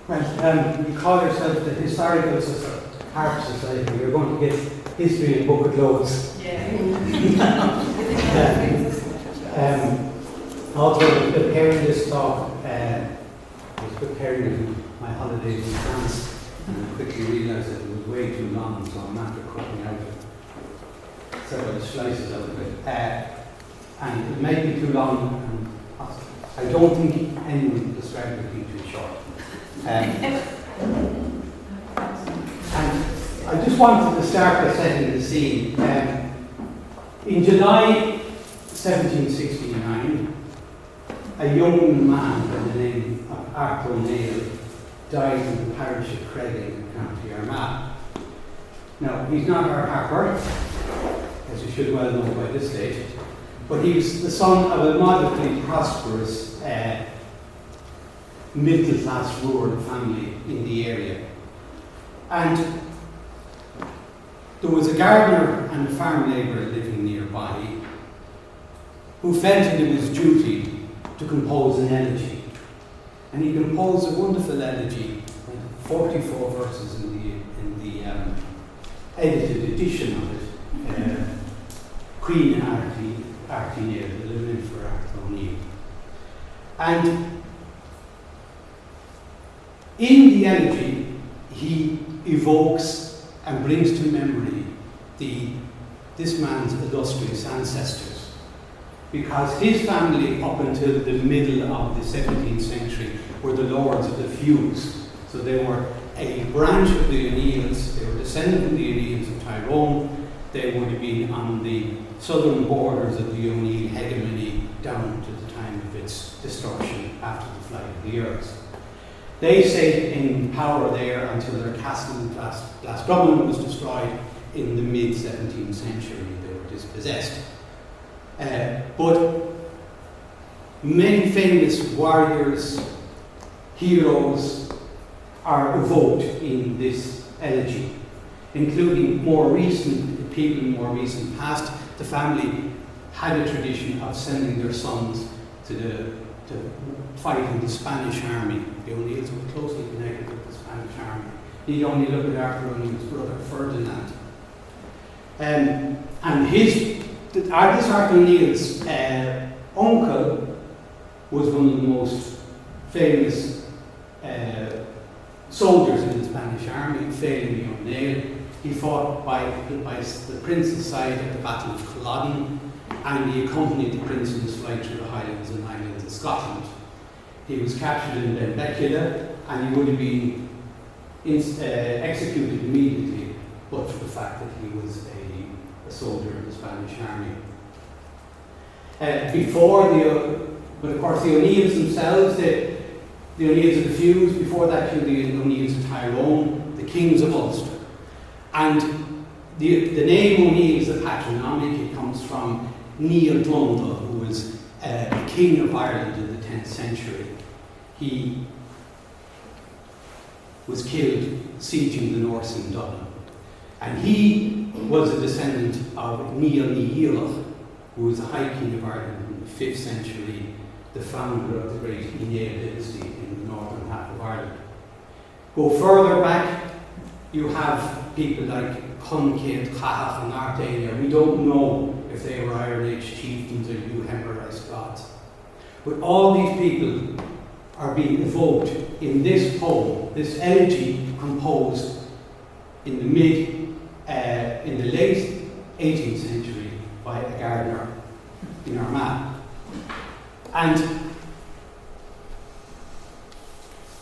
Well, you call yourself the Historical Harp Society. You're going to get history in bucket loads. Also, preparing this talk, I was preparing my holidays in France, and I quickly realised that it was way too long, so I'm after cutting out several slices out of it. And it may be too long, and I don't think anyone would describe it being too short. And I just wanted to start by setting the scene. In July 1769, a young man by the name of Arthur O'Neill died in the parish of Creggan in County Armagh. Now, he's not our harper, as you should well know by this stage, but he was the son of a moderately prosperous middle-class rural family in the area. And there was a gardener and a farm labourer living nearby who felt it was duty to compose an elegy. And he composed a wonderful elegy, 44 verses in the edited edition of it, Queen Artie, the Lament for Arthur O'Neill. And in the elegy, he evokes and brings to memory this man's illustrious ancestors, because his family, up until the middle of the 17th century, were the lords of the feuds. So they were a branch of the O'Neills. They were descended from the O'Neills of Tyrone. They would have been on the southern borders of the O'Neill hegemony down to the time of its destruction after the flight of the Earls. They stayed in power there until their castle in Glasdrummun was destroyed in the mid-17th century. They were dispossessed. But many famous warriors, heroes, are evoked in this elegy, including more recent people, more recent past. The family had a tradition of sending their sons to fight in the Spanish army. The O'Neills were closely connected with the Spanish army. Need only look at Arthur O'Neill's brother Ferdinand. And this Arthur O'Neill's uncle was one of the most famous soldiers in the Spanish army, Phelim O'Neill. He fought by the prince's side at the Battle of Culloden, and he accompanied the prince in his flight through the Highlands and Islands of Scotland. He was captured in Benbecula, and he would have been executed immediately, but for the fact that he was a soldier in the Spanish army. But of course the O'Neills themselves, the O'Neills of the feuds, before that the O'Neills of Tyrone, the kings of Ulster. And the name O'Neill is a patronymic. It comes from Neil Blundell, who was the king of Ireland in the 10th century. He was killed sieging the Norse in Dublin. And he was a descendant of Niall ní Dhialach, who was the High King of Ireland in the 5th century, the founder of the great Inéal dynasty in the northern half of Ireland. Go further back, you have people like Cumcéth, Cathach and Ardalia. We don't know if they were Iron Age chieftains or euhemerized gods. But all these people are being evoked in this poem, this elegy composed in the late 18th century by a gardener in Armagh. And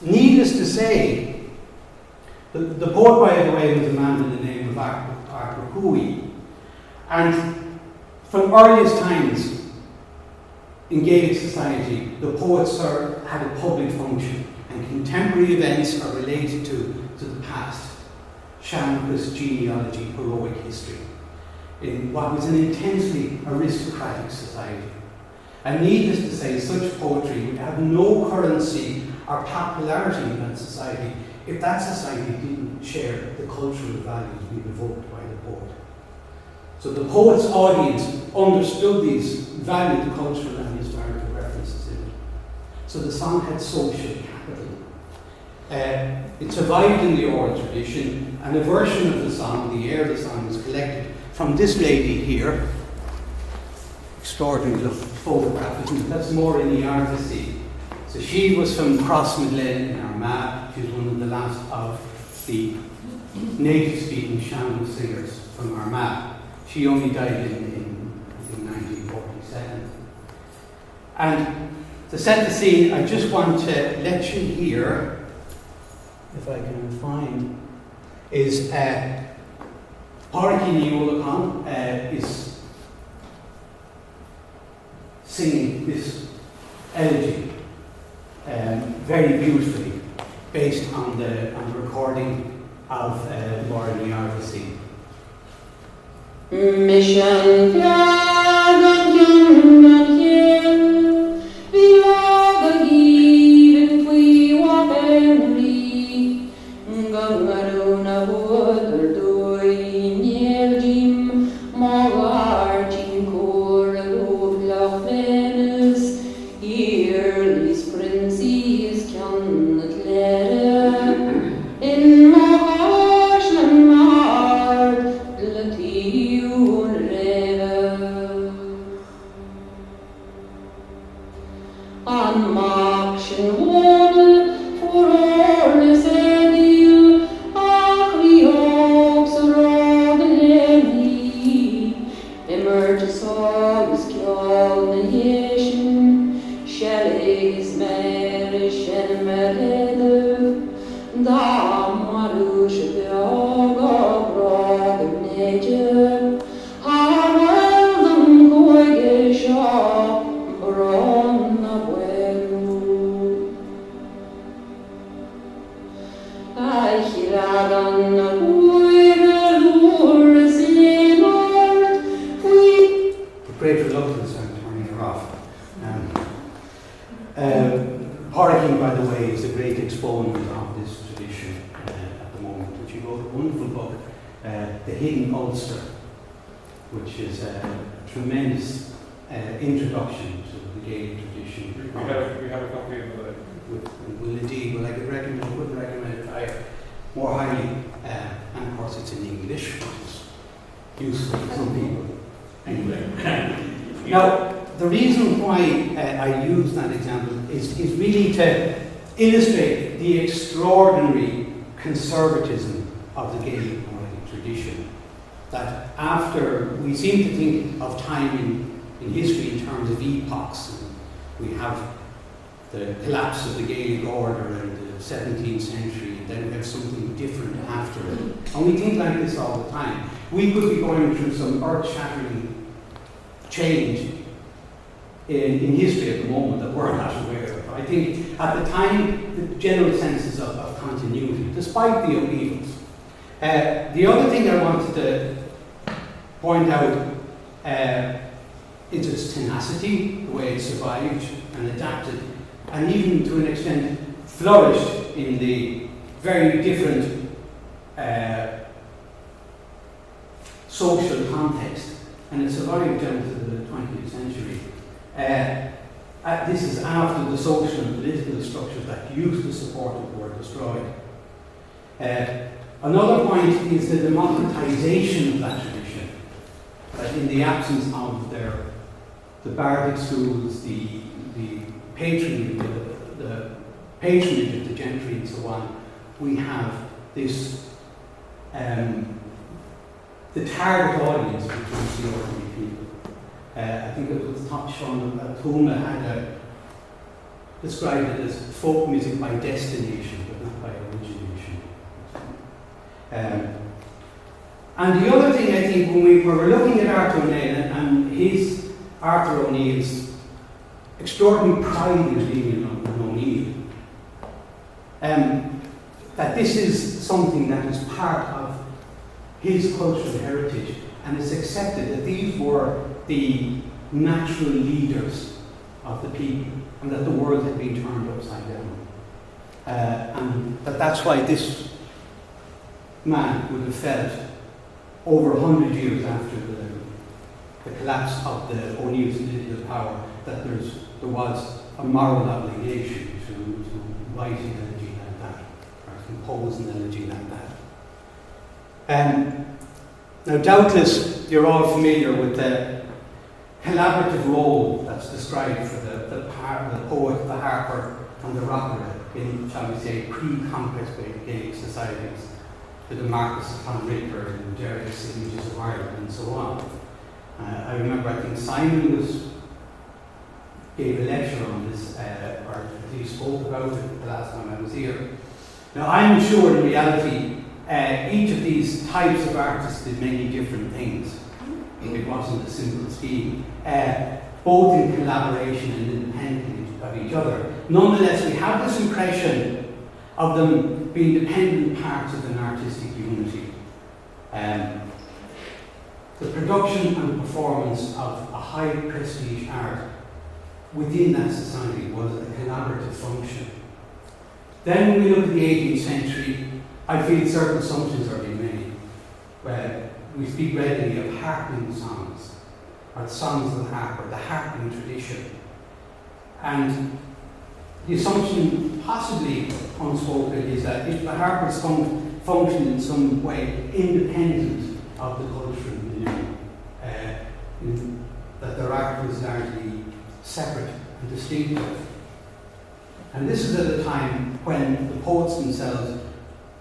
needless to say, the poet, by the way, was a man in the name of Arthur Cooey. And from earliest times in Gaelic society, the poets had a public function, and contemporary events are related to the past. Seanchus, genealogy, heroic history, in what was an intensely aristocratic society. And needless to say, such poetry would have no currency or popularity in that society if that society didn't share the cultural values being evoked by the poet. So the poet's audience understood these valued the cultural and historical references in it. So the song had social capital. It survived in the oral tradition, and a version of the song, the air of the song, was collected from this lady here. Extraordinary little photograph, isn't it? That's Maureen Artisy. So she was from Crossmaglen in Armagh. She was one of the last of the native-speaking Shamrock singers from Armagh. She only died in 1947. And to set the scene, I just want to let you hear, if I can find, is Pádraig Ní Uallacháin is singing this elegy very beautifully, based on the recording of Maureen Artisy. Mission flag on human hill, vi lagar given qui wapenri, gangaruna vågar doi njeljim, magar tinkor lovlach Venus, Earlis princes kan klära, in maharslan mard, lation reva. An marchen hårdel, for Orles edil, ach vi också radeleni, emerges sagas kjallne jesjen, kjærligis mer kjenmerede, damarusje bjaga brager nedje, har velden goige sja, bronna bueno. Eichradan goire lores lenort, With great reluctance, I'm turning her off. Pádraig, by the way, is a great exponent of this tradition at the moment. And she wrote a wonderful book, The Hidden Ulster, which is a tremendous introduction to the Gaelic tradition. We have a copy of it. Well, indeed, well, I would recommend it more highly. And of course, it's in English, which is useful for some people. Anyway. Now, the reason why I use that example is really to illustrate the extraordinary conservatism of the Gaelic poetic tradition. That after, we seem to think of time in history in terms of epochs. We have the collapse of the Gaelic order in the 17th century, and then we have something different after it. And we think like this all the time. We could be going through some earth-shattering change in history at the moment that we're not aware of. I think at the time, the general sense is of continuity, despite the upheavals. The other thing I wanted to point out is its tenacity, the way it survived and adapted, and even to an extent flourished in the very different social context, and it survived down to the 20th century. This is after the social and political structures that used to support it were destroyed. Another point is the democratization of that tradition. That in the absence of the bardic schools, the patronage of the gentry and so on, we have this the target audience becomes the ordinary people. I think it was Sean Tuma had described it as folk music by destination, but not by origination. And the other thing I think when we're looking at Arthur O'Neill and his Arthur O'Neill's extraordinary pride in being an O'Neill, that this is something that is part of his cultural heritage, and it's accepted that these were the natural leaders of the people, and that the world had been turned upside down. And that's why this man would have felt over 100 years after the collapse of the O'Neill's political power, that there was a moral obligation to write an elegy like that, or to compose an elegy like that. Now, doubtless, you're all familiar with the collaborative role that's described for the poet, the harper, and the rocker in, shall we say, pre-conquest Gaelic societies, with the Marquess of Clonricker and various signatures of Ireland and so on. I remember, I think Simon gave a lecture on this, or he spoke about it the last time I was here. Now, I'm sure in reality, each of these types of artists did many different things. It wasn't a simple scheme, both in collaboration and independent of each other. Nonetheless, we have this impression of them being dependent parts of an artistic unity. The production and performance of a high prestige art within that society was a collaborative function. Then when we look at the 18th century, I feel certain assumptions are being made. Where we speak readily of harping songs, or songs of the harp, or the harping tradition. And the assumption, possibly unspoken, is that if the harpers function in some way independent of the cultural milieu, that their art was largely separate and distinctive. And this is at a time when the poets themselves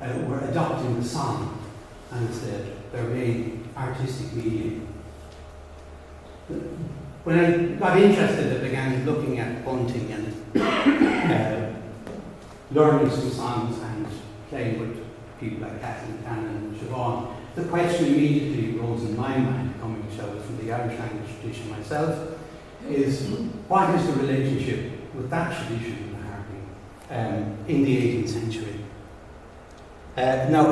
were adopting the song as their main artistic medium. When I got interested, I began looking at bunting and learning some songs and playing with people like Kathleen Cannon and Siobhan. The question immediately rose in my mind, coming from the Irish language tradition myself, is what is the relationship with that tradition in the harping in the 18th century? Now,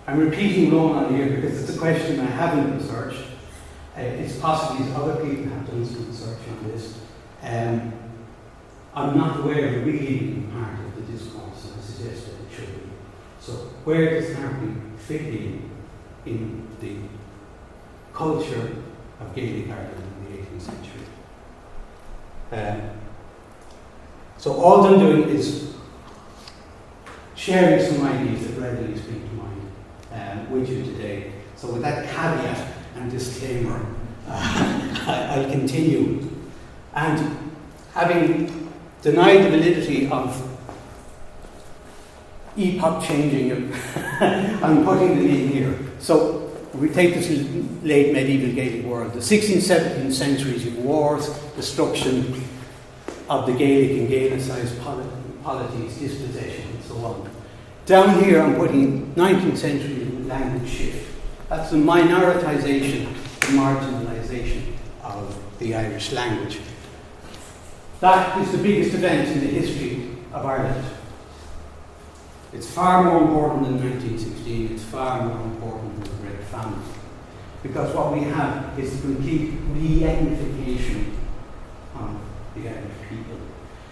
I'm repeating Roman here because it's a question I haven't researched. It's possibly that other people have done some research on this. I'm not aware of really being part of the discourse, and I suggest that it should be. So, where does harping fit in the culture of Gaelic Ireland in the 18th century? So all I'm doing is sharing some ideas that readily spring to mind with you today. So with that caveat and disclaimer, I'll continue. And having denied the validity of epoch-changing, I'm putting the name here. So we take this late medieval Gaelic world. The 16th, 17th centuries of wars, destruction of the Gaelic and Gaelicized polities, dispossession, and so on. Down here, I'm putting 19th century language shift. That's the minoritization, the marginalization of the Irish language. That is the biggest event in the history of Ireland. It's far more important than 1916. It's far more important than the Great Famine. Because what we have is the complete re-ethnification of the Irish people.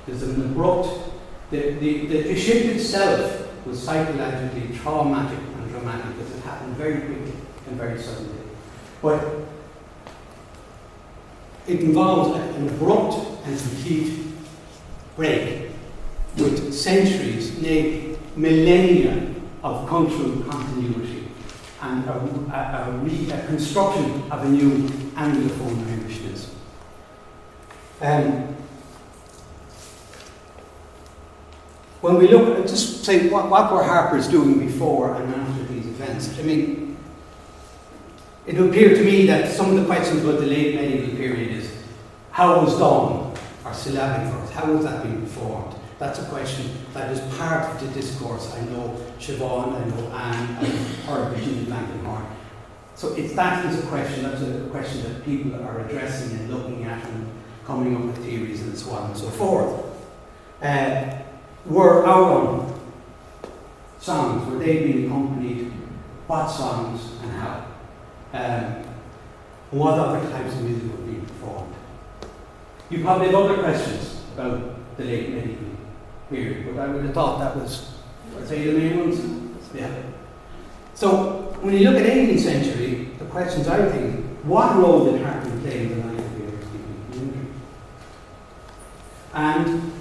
There's an abrupt, the shift itself was psychologically traumatic and dramatic because it happened very quickly and very suddenly. But it involves an abrupt and complete break with centuries, nay, millennia of cultural continuity and a construction of a new Anglophone Irishness. When we look at, just say, what were Harpers doing before and after these events? I mean, it would appear to me that some of the questions about the late medieval period is, how was dawn, or syllabic verse, how was that being performed? That's a question that is part of the discourse. I know Siobhan, I know Anne, I've heard Virginia Blankenhorn. So that is a question that people are addressing and looking at and coming up with theories and so on and so forth. Were our own songs, were they being accompanied? What songs and how? And what other types of music were being performed? You probably have other questions about the late medieval period, but I would have thought that was, I'd say, the main ones. Yeah. So when you look at 18th century, the questions I think, what role did Harpin play in the life of the Irish-speaking community? And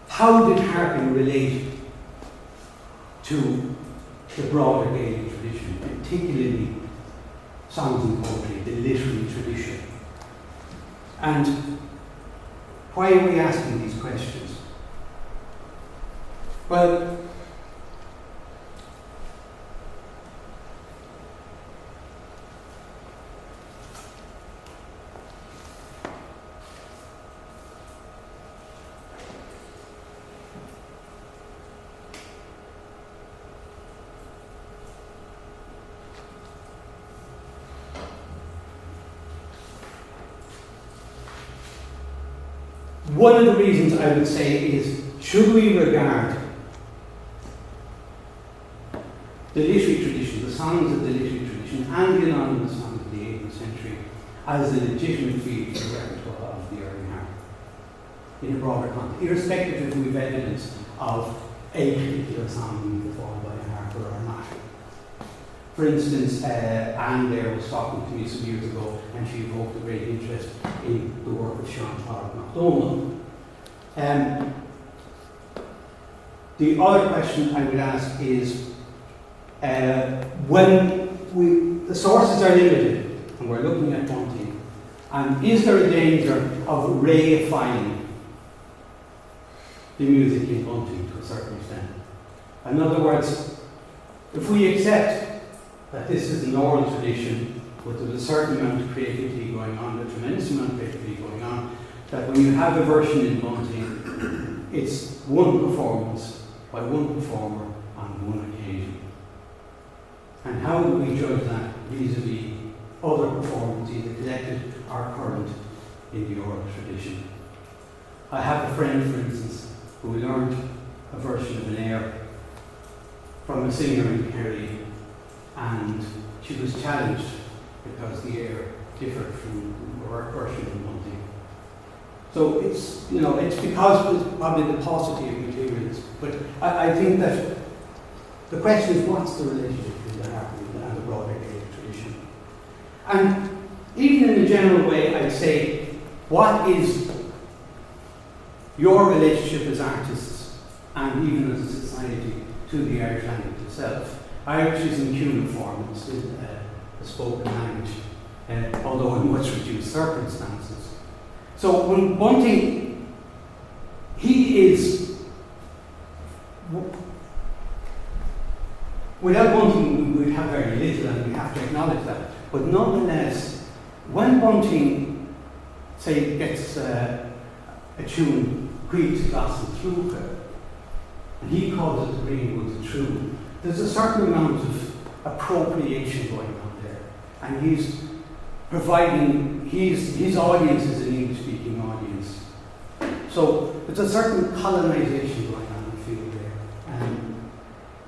how did Harpin relate to the broader Gaelic tradition, particularly songs and poetry, the literary tradition? And why are we asking these questions? Well, one of the reasons I would say is, should we regard the literary tradition, the songs of the literary tradition, and the anonymous songs of the 18th century as a legitimate field for the repertoire of the early harp in a broader context, irrespective if we have evidence of a particular song being performed by a harper or not? For instance, Anne there was talking to me some years ago, and she evoked a great interest in the work of Sean Farrell MacDonald. The other question I would ask is, when the sources are limited, and we're looking at Bunting, and is there a danger of reifying the music in Bunting to a certain extent? In other words, if we accept that this is an oral tradition with a certain amount of creativity going on, a tremendous amount of creativity going on, that when you have a version in Bunting, it's one performance by one performer on one occasion. And how do we judge that vis-a-vis other performances, either collected or current, in the oral tradition? I have a friend, for instance, who learned a version of an air from a singer in Kerry, and she was challenged because the air differed from her version in Bunting. So it's, it's because it's probably the paucity of materials. But I think that the question is, what's the relationship between the harp and the broader Gaelic tradition? And even in a general way, I'd say, what is your relationship as artists, and even as a society, to the Irish language itself? Irish is in cuneiform, it's still a spoken language, although in much reduced circumstances. So when Bunting, he is, without Bunting we would have very little, and we have to acknowledge that. But nonetheless, when Bunting, say, gets a tune, Greet Glas and Trúcha, and he calls it the Greenwood's True, there's a certain amount of appropriation going on there. And he's providing, his audience is an English-speaking audience. So there's a certain colonization going on, I feel, there.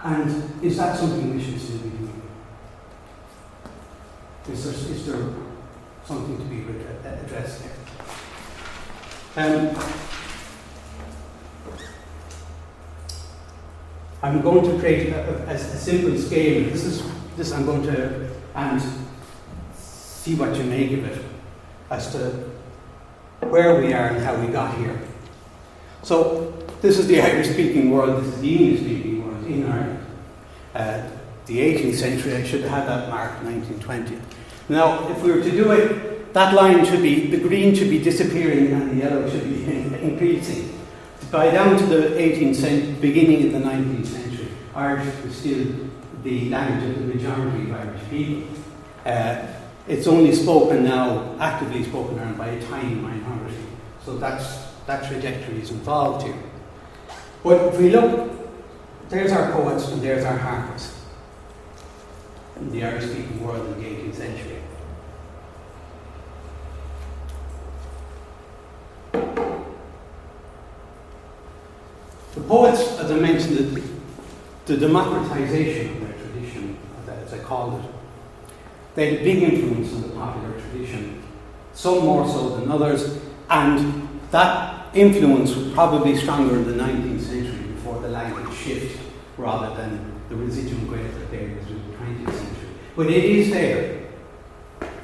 And is that something we should still be doing? Is there something to be addressed there? I'm going to create a simple scale. This I'm going to and see what you make of it as to where we are and how we got here. So this is the Irish-speaking world. This is the English-speaking world in Ireland. The 18th century, I should have had that marked 1920. Now, if we were to do it, that line should be, the green should be disappearing and the yellow should be increasing. By down to the 18th century, beginning of the 19th century, Irish was still the language of the majority of Irish people. It's only spoken now, actively spoken now, by a tiny minority. So that trajectory is involved here. But if we look, there's our poets and there's our harpers in the Irish-speaking world in the 18th century. The poets, as I mentioned, the democratization of their tradition, as I called it, they had a big influence on the popular tradition, some more so than others, and that influence was probably stronger in the 19th century before the language shift rather than the residual Gaelic that there was in the 20th century. but it is there.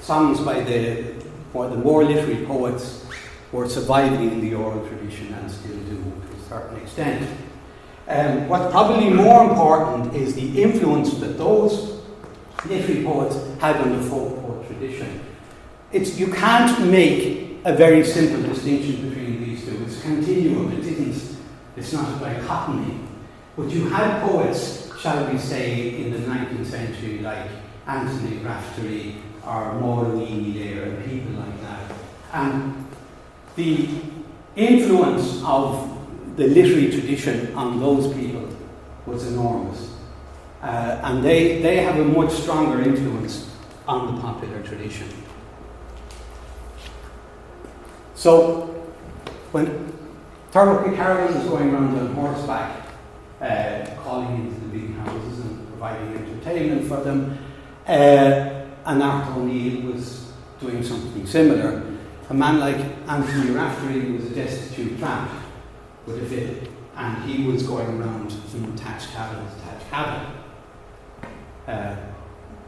Songs by the more literary poets were surviving in the oral tradition and still do to a certain extent. What's probably more important is the influence that those literary poets had on the folk poet tradition. You can't make a very simple distinction between these two. It's a continuum. It's not a dichotomy. But you had poets, shall we say, in the 19th century, like Anthony Raftery or Maureen there and people like that. And the influence of the literary tradition on those people was enormous. And they have a much stronger influence on the popular tradition. So, when Turbo Carolan was going around on horseback, calling into the big houses and providing entertainment for them, and Arthur O'Neill was doing something similar. A man like Anthony Raftery was a destitute tramp with a fiddle, and he was going around from thatched cabin to thatched cabin.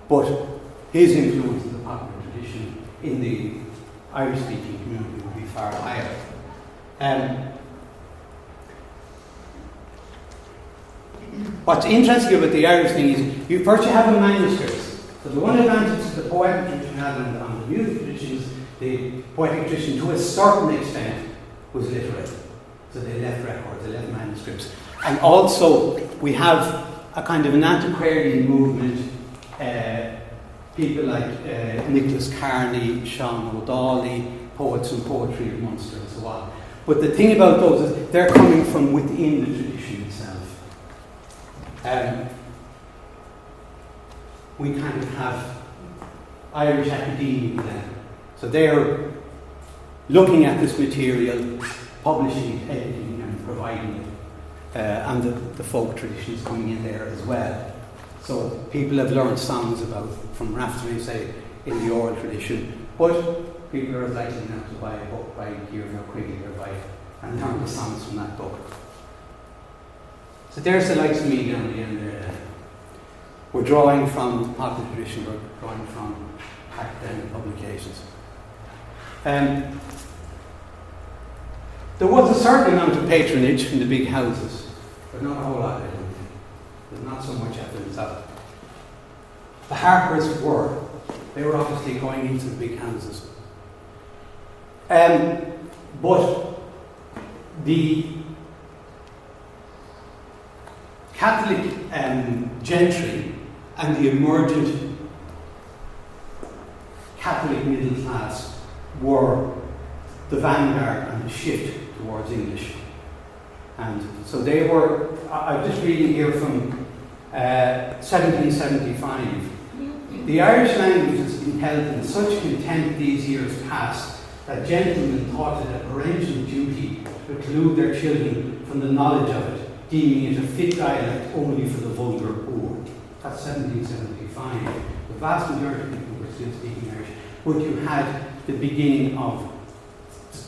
But his influence in the popular tradition in the Irish-speaking community would be far higher. What's interesting about the Irish thing is, you have a manuscript. So the one advantage that the poetic tradition had on the music tradition is the poetic tradition, to a certain extent, was literate. So they left records, they left manuscripts. And also, we have a kind of an antiquarian movement, people like Nicholas Carney, Sean O'Donnell, poets and poetry of Munster and so on. But the thing about those is they're coming from within the tradition itself. We kind of have Irish academia then. So they're looking at this material, publishing it, editing and providing it. And the folk tradition is coming in there as well. So people have learned songs from Raftery, say, in the oral tradition, but people are likely now to buy a book by Kieran O'Quigley and learn the songs from that book. So there's the likes of me down the end there. We're drawing from popular tradition, we're drawing from academic publications. There was a certain amount of patronage from the big houses, but not a whole lot, I don't think. There's not so much evidence of it. The Harpers they were obviously going into the big houses. But the Catholic gentry and the emergent Catholic middle class were the vanguard and the shift towards English. And so they were, I'm just reading here from 1775. The Irish language has been held in such contempt these years past that gentlemen thought it a parental duty to preclude their children from the knowledge of it, deeming it a fit dialect only for the vulgar poor. That's 1775. The vast majority of people were still speaking Irish. But you had the beginning of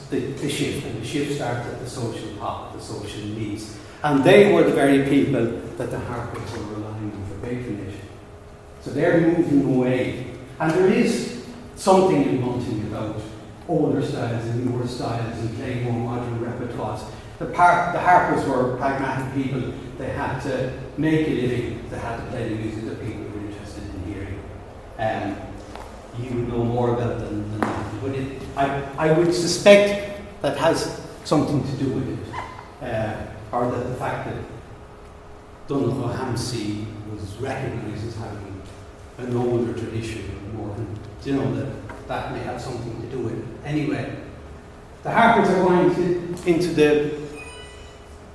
the shift, and the shift started at the social pop, the social needs. And they were the very people that the Harpers were relying on for patronage. So they're moving away. And there is something in Bunting about older styles and newer styles and playing more modern repertoires. The Harpers were pragmatic people. They had to make a living. They had to play the music that people were interested in hearing. You would know more about them than that. But I would suspect that has something to do with it. Or that the fact that Donald O'Hamsey was recognised as having an older tradition more than, that may have something to do with it. Anyway, the Harpers are going into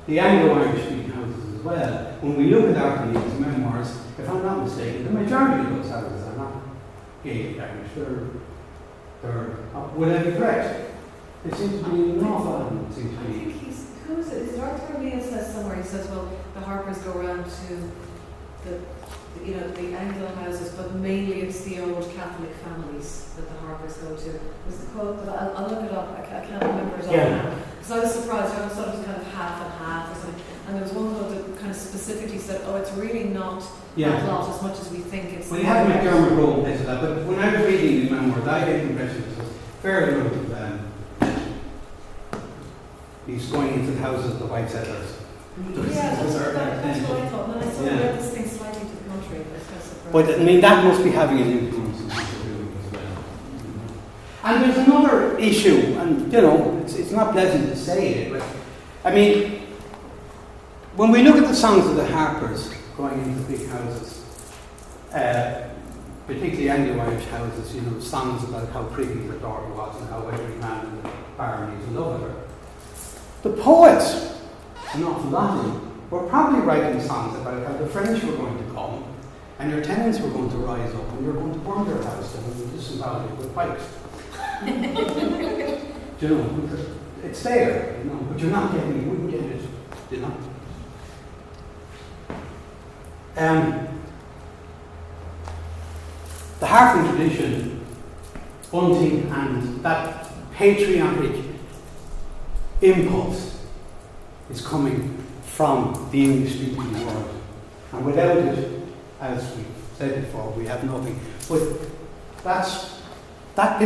the Anglo-Irish speaking houses as well. When we look at Arthur O'Neill's memoirs, if I'm not mistaken, the majority of those houses are not Gaelic Irish. Would I be correct? It seems to be an awful lot of them. It seems to be. Who is it? Is it Arthur O'Neill says somewhere? He says, well, the Harpers go around to the Anglo houses, but mainly it's the old Catholic families that the Harpers go to. Was the quote? But I'll look it up. I can't remember it all now. Because I was surprised. I thought it was kind of half and half or something. and there was one quote that kind of specifically said, "Oh, it's really not Yeah. that lot as much as we think it's." Well, you have McDermott Rowe place of that, but when I was reading these memoirs, I get the impression it was fair amount of he's going into the houses of the white settlers. Yeah, that's what I thought. And then I saw Yeah. read this thing slightly to the contrary, but I was kind of surprised. But I mean, that must be having an influence on what they're doing as well. And there's another issue, and you know, it's not pleasant to say it, but I mean, when we look at the songs of the harpers going into big houses, particularly Anglo-Irish houses, you know, songs about how pretty the daughter was and how every man in the barony is in love with her. The poets, an awful lot of them, were probably writing songs about how the French were going to come and your tenants were going to rise up and you were going to burn their house and disembowel it with pipes. Do you know, it's there, you know, but you're not getting it, you wouldn't get it, you know. The harping tradition, bunting, and that patriotic impulse is coming from the English-speaking world. And without it, as we said before, we have nothing. But that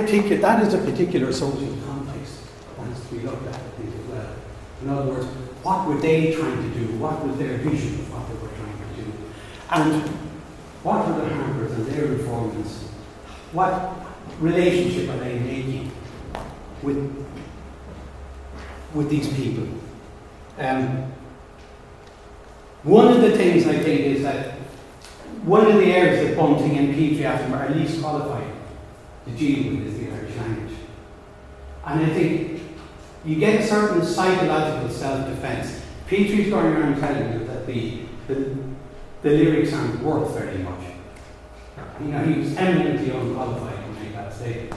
is a particular social context that has to be looked at, I think, as well. In other words, what were they trying to do? What was their vision of what they were trying to do? And what were the harpers and their informants? What relationship are they making with these people? One of the things I think is that one of the areas that Bunting and Petrie are least qualified to deal with is the Irish language. And I think you get a certain psychological self-defense. Petrie's going around telling you that the lyrics aren't worth very much. You know, he was eminently unqualified to make that statement.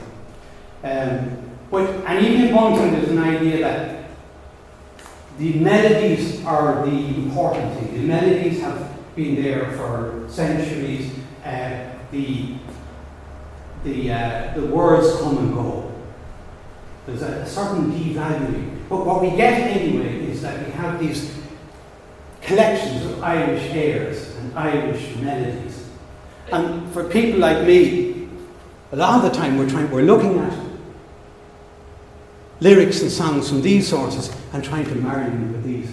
And even in Bunting, there's an idea that the melodies are the important thing. The melodies have been there for centuries. The words come and go. There's a certain devaluing. But what we get anyway is that we have these collections of Irish airs and Irish melodies. And for people like me, a lot of the time we're looking at lyrics and songs from these sources and trying to marry them with these.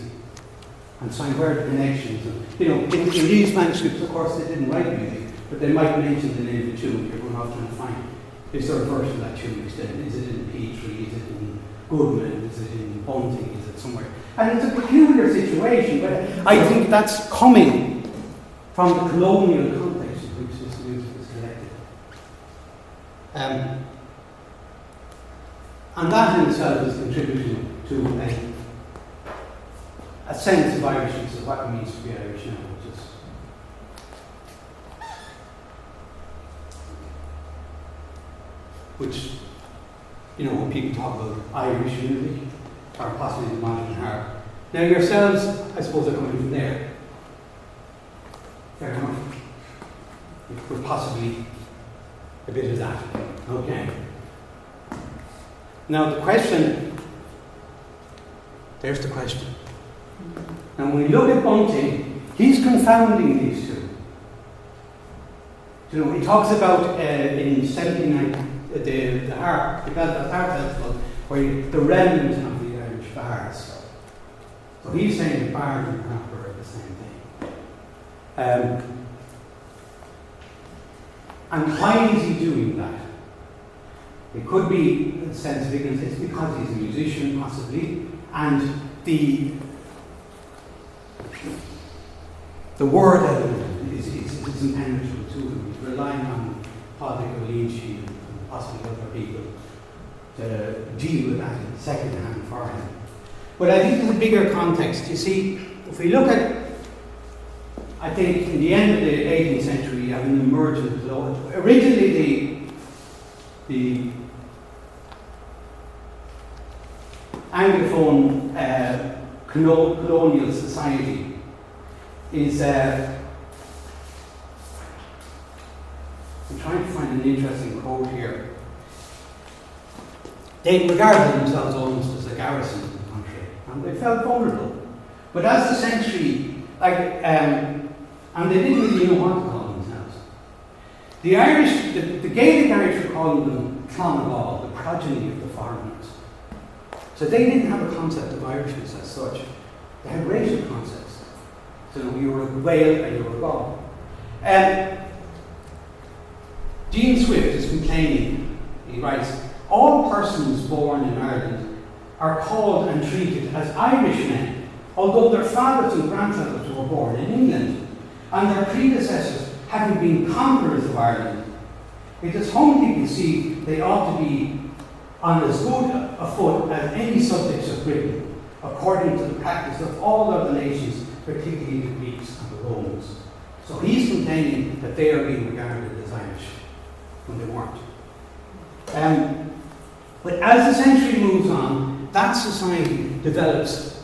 And find where the connections. And, you know, in these manuscripts, of course, they didn't write music, but they might mention the name of the tune. You're going off trying to find, is there a version of that tune extended? Is it in Petrie? Is it in Goodman? Is it in Bunting? Is it somewhere? And it's a peculiar situation, but I think that's coming from the colonial context in which this music is collected. And that in itself is contributing to a sense of Irishness, of what it means to be Irish now, which, you know, when people talk about Irish music, or possibly the modern harp. Now yourselves, I suppose, are coming from there. Fair enough. We're possibly a bit of that. Okay. Now the question, there's the question. Now when we look at Bunting, he's confounding these two. You know, he talks about in 1790, the harp, the Belfast Harp Festival, where the remnant of the Irish bards. So he's saying the bard and the harper are the same thing. And why is he doing that? It could be a sense of ignorance. It's because he's a musician, possibly, and the word element is impenetrable to him. He's relying on Padraig O'Leary and possibly other people to deal with that in second hand for him. But I think there's a bigger context. You see, if we look at, I think, in the end of the 18th century, you have an emergence of originally the Anglophone colonial society is I'm trying to find an interesting quote here. They regarded themselves almost as a garrison in the country, and they felt vulnerable. But as the century, and they didn't really know what to call themselves. The Irish, the Gaelic Irish were calling them Clonagall, the progeny of the foreigners. So they didn't have a concept of Irishness as such. They had racial concepts. So you were a Gael and you were a Gaul. Dean Swift is complaining. He writes, all persons born in Ireland are called and treated as Irishmen, although their fathers and grandfathers were born in England, and their predecessors having been conquerors of Ireland. It is humbly conceived they ought to be on as good a foot as any subjects of Britain, according to the practice of all other nations, particularly the Greeks and the Romans. So he's complaining that they are being regarded as Irish when they weren't. But as the century moves on, that society develops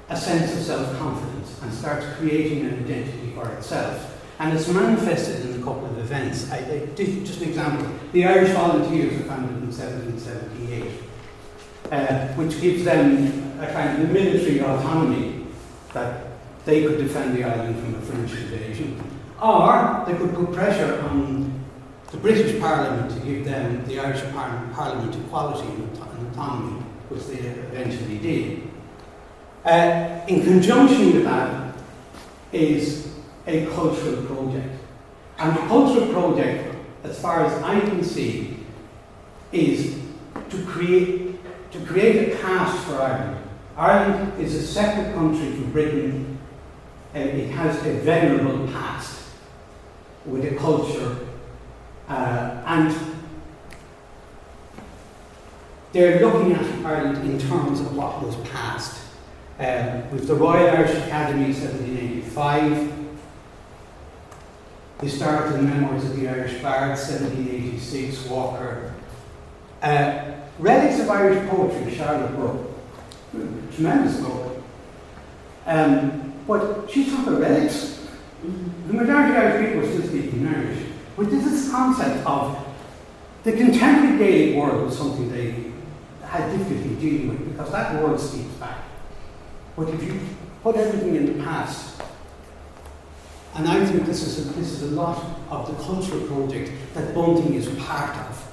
a sense of self-confidence and starts creating an identity for itself. And it's manifested in a couple of events. Just an example, the Irish Volunteers were founded in 1778, which gives them a kind of military autonomy that they could defend the island from a French invasion. Or they could put pressure on the British Parliament to give them, the Irish Parliament, equality and autonomy, which they eventually did. In conjunction with that is a cultural project. And the cultural project, as far as I can see, is to create a past for Ireland. Ireland is a separate country from Britain. It has a venerable past with a culture, and they're looking at Ireland in terms of what was past. With the Royal Irish Academy, 1785, the historical memoirs of the Irish Bards, 1786, Walker. Relics of Irish Poetry, Charlotte Brooke. Tremendous book. But she's talking about relics. The majority of Irish people are still speaking Irish. But this concept of the contemporary Gaelic world was something they had difficulty dealing with because that word speaks back. But if you put everything in the past, and I think this is a lot of the cultural project that Bunting is part of.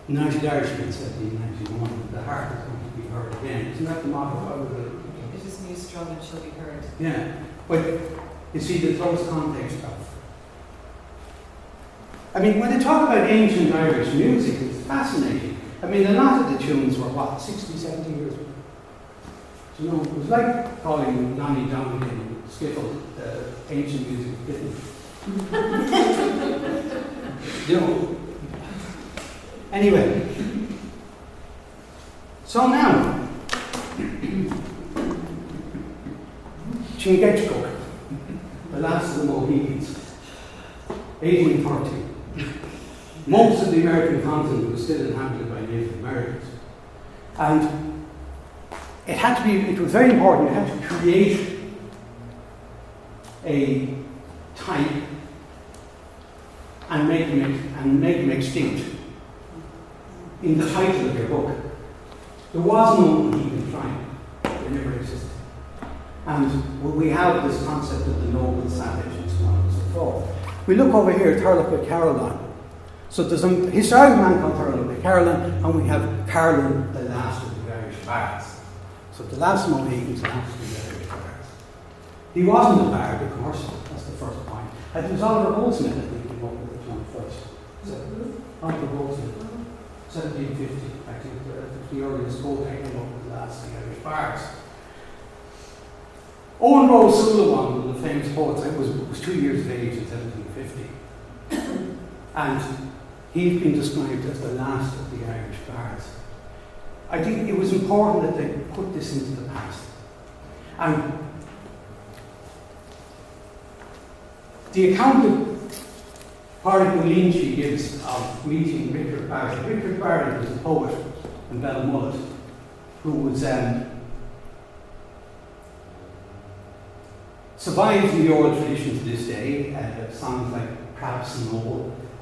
United Irishmen said in 1991, the heart is going to be heard again. Isn't that the motto of it? It is new strong and shall be heard. Yeah, but you see the close context of. I mean, when they talk about ancient Irish music, it's fascinating. I mean, a lot of the tunes were what, 60, 70 years old? You know, it was like calling Lonnie Donegan Skiffle ancient music. You know. Anyway, so now, Chingachgook, the last of the Mohegans, 1830. Most of the American continent was still inhabited by Native Americans. And it was very important, you had to create a type and make them extinct in the title of your book. There was no Mohegan tribe. It never existed. And we have this concept of the noble savage and so on and so forth. We look over here at Thurlough Carolan. So there's a historical man called Thurlough Carolan, and we have Carolan, the last of the Irish bards. So the last Mohegans, the last of the Irish bards. He wasn't a bard, of course. That's the first point. It was Oliver Goldsmith that came up with the term first. So, Oliver Goldsmith, 1750. I think the earliest quote I came up with the last of the Irish bards. Owen Rose Sullivan, one of the famous poets, was 2 years of age in 1750. And he's been described as the last of the Irish bards. I think it was important that they put this into the past. And the account of Pádraig Ó Lynch gives of meeting Richard Barrett. Richard Barrett was a poet in Belmullet who was survives in the oral tradition to this day. Songs like Perhaps and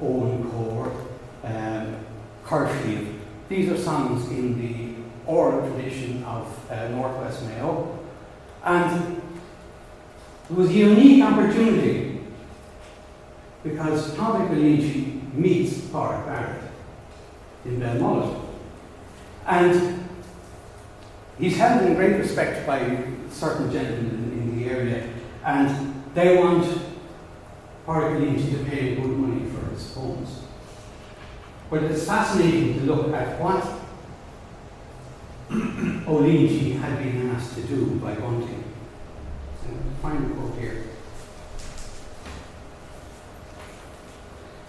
Owen Core, Kershlev. These are songs in the oral tradition of Northwest Mayo. And it was a unique opportunity because Tommy Colinci meets Pádraig Barrett in Belmullet. And he's held in great respect by certain gentlemen in the area, and they want Pádraig Colinci to pay good money for his poems. But it's fascinating to look at what O'Lingy had been asked to do by Bunting. Find the quote here.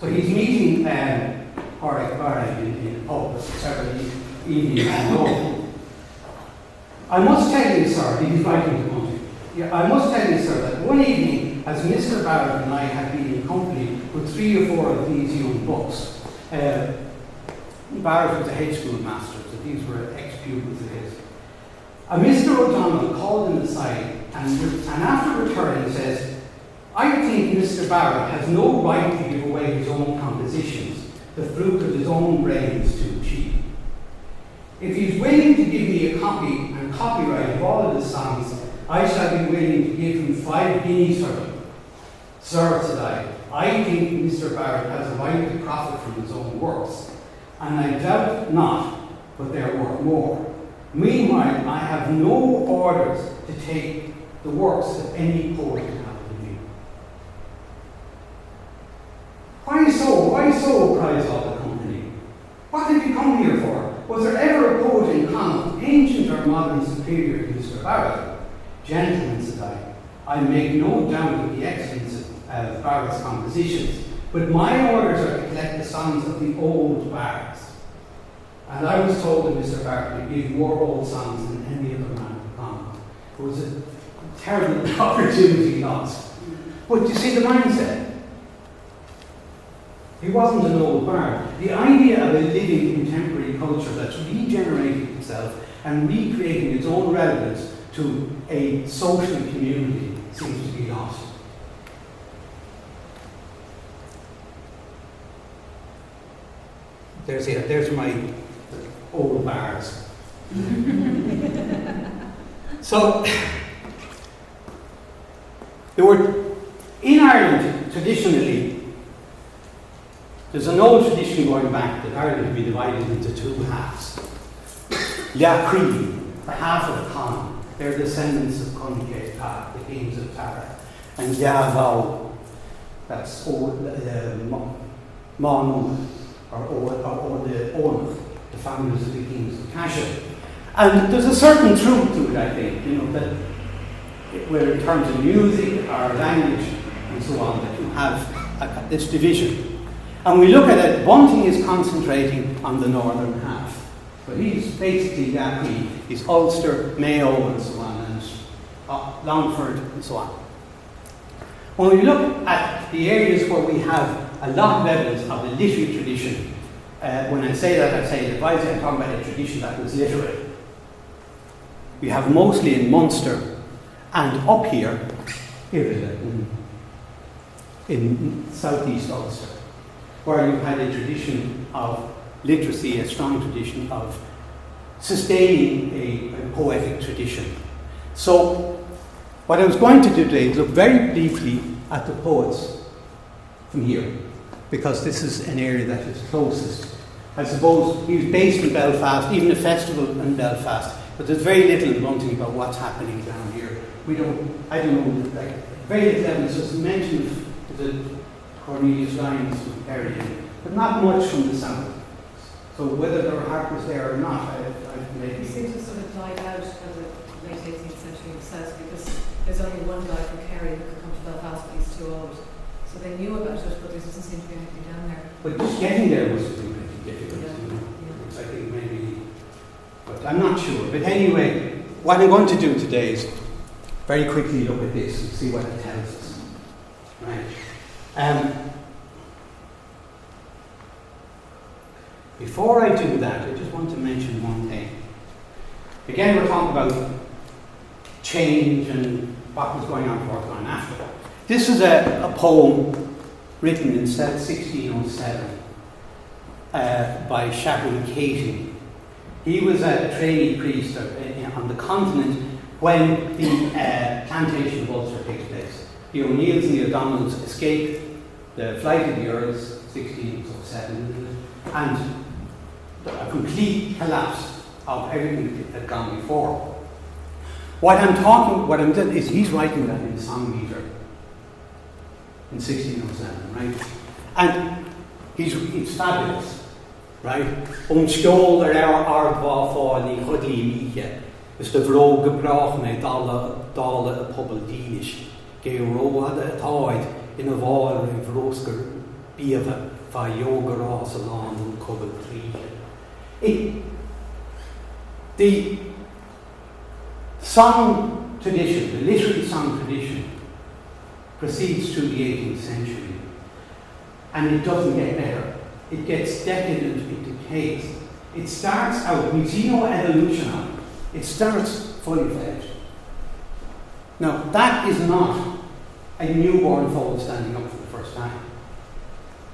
So he's meeting Pádraig Barrett in a pub several evenings ago. I must tell you, sir, he's writing to Bunting. Yeah, I must tell you, sir, that one evening, as Mr. Barrett and I had been in company with 3 or 4 of these young bucks, Barrett was a head school master, so these were ex-pupils of his. Mr. O'Donnell called him aside and after returning says, I think Mr. Barrett has no right to give away his own compositions, the fruit of his own brains, too cheap. If he's willing to give me a copy and copyright of all of his songs, I shall be willing to give him 5 guineas for them. Sir, said I think Mr. Barrett has a right to profit from his own works, and I doubt not, but they're worth more. Meanwhile, I have no orders to take the works of any poet can have with me. Why so? Why so? Cries all the company. What have you come here for? Was there ever a poet in Connaught, ancient or modern, superior to Mr. Barrett? Gentlemen, said I make no doubt of the excellence of Barrett's compositions, but my orders are to collect the songs of the old bards. And I was told that Mr. Barrett would give more old songs than any other man in Connaught. It was a terrible opportunity lost. But you see the mindset. He wasn't an old bard. The idea of a living contemporary culture that's regenerating itself and recreating its own relevance to a social community seems to be lost. There's my old bards. So, there were, in Ireland, traditionally, there's an old tradition going back that Ireland would be divided into 2 halves. Lia Cree, the half of the Con, they're descendants of Cunninge Tara, the kings of Tara. And Lia Vau, that's Mon, or the Ormond, the founders of the kings of Cashel. And there's a certain truth to it, I think, that where in terms of music or language and so on, that you have this division. And we look at it, Bunting is concentrating on the northern half. But he's basically Yappy, he's Ulster, Mayo and so on, and Longford and so on. When we look at the areas where we have a lot of evidence of a literary tradition, when I say that, I say that I'm talking about a tradition that was literary. We have mostly in Munster and up here, in southeast Ulster, where you had a tradition of literacy, a strong tradition of sustaining a poetic tradition. So, what I was going to do today is look very briefly at the poets from here, because this is an area that is closest. I suppose he was based in Belfast, even a festival in Belfast, but there's very little in Bunting about what's happening down here. I don't know, very little evidence. There's mention of the Cornelius Lyons from Kerry, but not much from the south. So whether there were harpers there or not, I maybe... It seems to sort of died out of the late 18th century in the south, because there's only one guy from Kerry who could come to Belfast, but he's too old. So they knew about it, but there doesn't seem to be anything down there. But just getting there was pretty difficult, I think maybe, but I'm not sure. But anyway, what I'm going to do today is very quickly look at this and see what it tells us. Right. Before I do that, I just want to mention one thing. Again, we're talking about change and what was going on before and after. This is a poem written in 1607 by Sharon Katie. He was a trainee priest on the continent when the plantation of Ulster takes place. The O'Neills and the O'Donnells escaped the flight of the Earls, 1607, and a complete collapse of everything that had gone before. What I'm doing is he's writing that in Song Meter in 1607, right? And he's fabulous, right? Skjól ardhá chudlí míche, is de bhró gebrach na dála a pobl dínis, ge róhad a táid in a bháil in bhróscar bíomha fa yogarás a lán an cobal tríche. The song tradition, the literary song tradition, proceeds through the 18th century, and it doesn't get better. It gets decadent, it decays. It starts out, we see no evolution of it. It starts fully fledged. Now, that is not a newborn foal standing up for the first time.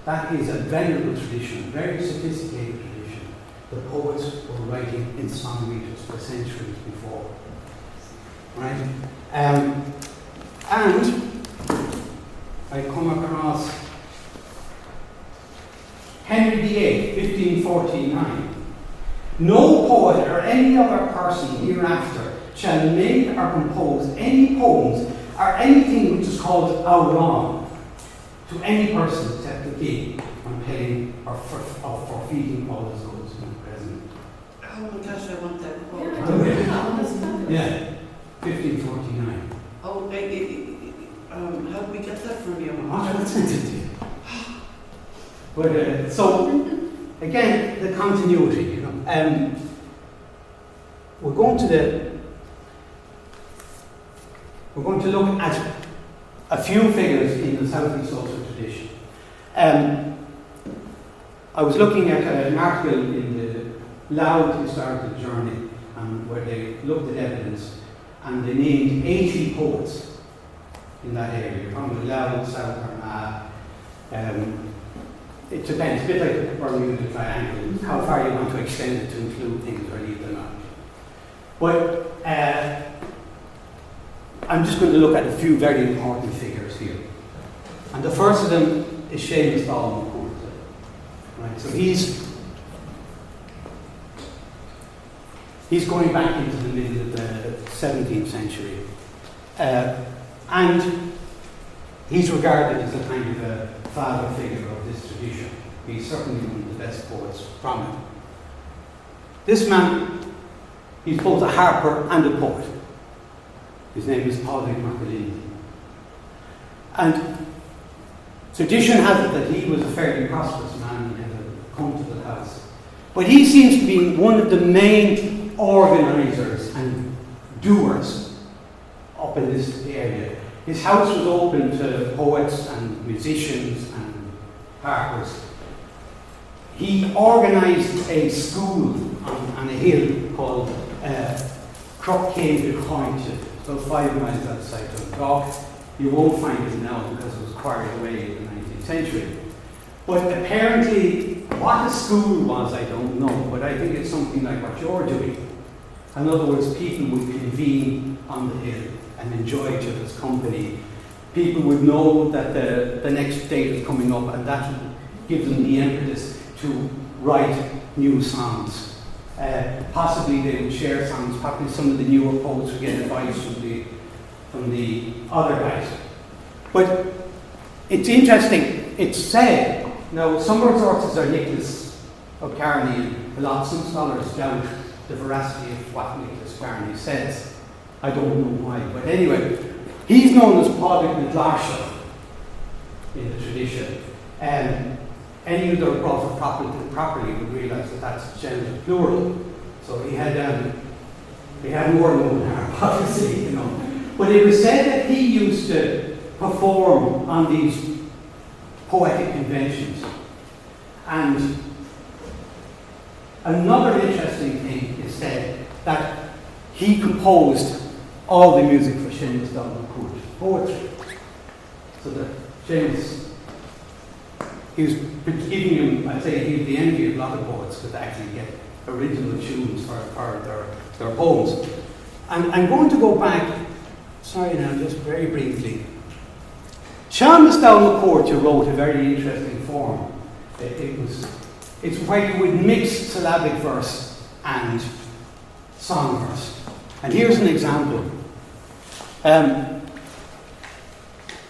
That is a venerable tradition, a very sophisticated tradition. The poets were writing in song meters for centuries before. Right? And I come across Henry VIII, 1549. No poet or any other person hereafter shall make or compose any poems or anything which is called ouron to any person except the king on paying or for feeding all his goods in the present. Oh my gosh, I want that quote. Yeah, 1549. Oh, how did we get that from you? I sent it to you. But so again, the continuity, you know. We're going to look at a few figures in the South East Ulster tradition. I was looking at an article in the Louth Historical Journey, where they looked at evidence, and they named 80 poets in that area. You're talking about Louth, South Armagh. It depends, a bit like the Bermuda Triangle, how far you want to extend it to include things or leave them out. But I'm just going to look at a few very important figures here. And the first of them is Seamus Donald McCourt. Right, so he's going back into the middle of the 17th century. And he's regarded as a kind of a father figure of this tradition. He's certainly one of the best poets from it. This man, he's both a harper and a poet. His name is Padraig MacAlindy. And tradition has it that he was a fairly prosperous man. He had a comfortable house. But he seems to be one of the main organisers and doers up in this area. His house was open to poets and musicians and harpers. He organised a school on a hill called Crockcane Cointed, about 5 miles outside Dundalk. You won't find it now because it was quarried away in the 19th century. But apparently, what a school was, I don't know, but I think it's something like what you're doing. In other words, people would convene on the hill and enjoy each other's company. People would know that the next date is coming up, and that would give them the impetus to write new songs. Possibly they would share songs. Probably some of the newer poets would get advice from the other guys. But it's interesting. It's said, now some resources are Nicholas O'Carney, and some scholars doubt the veracity of what Nicholas O'Carney says. I don't know why, but anyway, he's known as Padraig na Dláirse in the tradition. Any who are brought properly would realise that that's genitive plural. So he had more than one harp, obviously, you know. But it was said that he used to perform on these poetic conventions. And another interesting thing is said that he composed all the music for Seamus Donald McCourt, poetry. So that Seamus, he was giving him, I'd say he was the envy of a lot of poets, because actually get original tunes for their poems. And I'm going to go back, sorry now, just very briefly. Seamus Down McCourt wrote a very interesting form. It's where you would mix syllabic verse and song verse. And here's an example.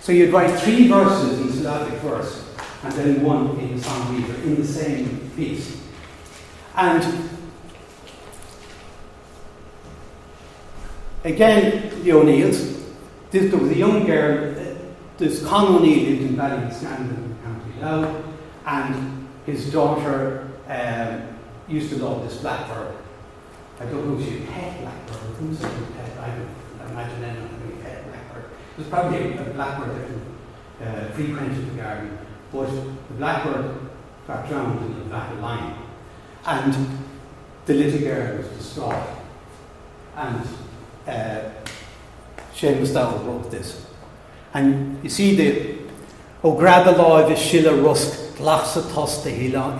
So you'd write 3 verses in syllabic verse and then 1 in song meter in the same piece. And again, the O'Neills. There was a young girl, this Con O'Neill lived in Ballyscandon in County Louth, and his daughter used to love this blackbird. I don't know if she had a pet blackbird. Who's a pet? I don't imagine anyone having a pet blackbird. It was probably a blackbird that frequented the garden, but the blackbird got drowned in the back of the line, and the little girl was distraught. And Seamus Dowell wrote this. And you see the O grada láimh is silla rusk glachsa tosta Elan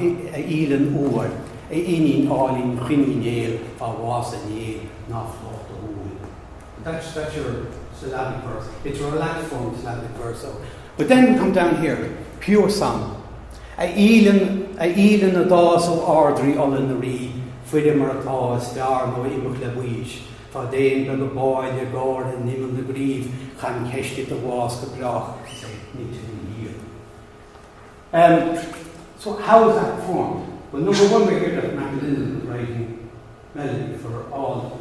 Uwer Inin Arlin Chininéal Fawasa Néal Naflot the Hool. That's your syllabic verse. It's a relaxed form of syllabic verse. So. But then we come down here, pure song. A Elan a das o Ardri Olanari Fidimar Tás Dar no Imach Lewich. Fa déin be go báil a gáir an nimel na gríomh chan ceiste a bhás go brach say need to be here. So how is that formed? Well, number one, we hear that Macmillan was writing melody for all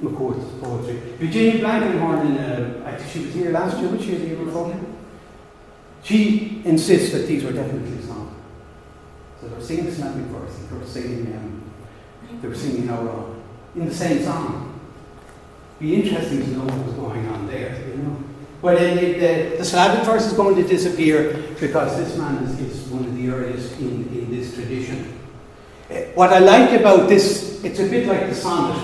McCourt's poetry. Virginia Blankenhorn, I think she was here last year, which year do you recall? She insists that these were definitely songs. So they were singing syllabic verse, they were singing out in the same song. Be interesting to know what was going on there, you know. But the syllabic verse is going to disappear because this man is one of the earliest in this tradition. What I like about this, it's a bit like the sonnet.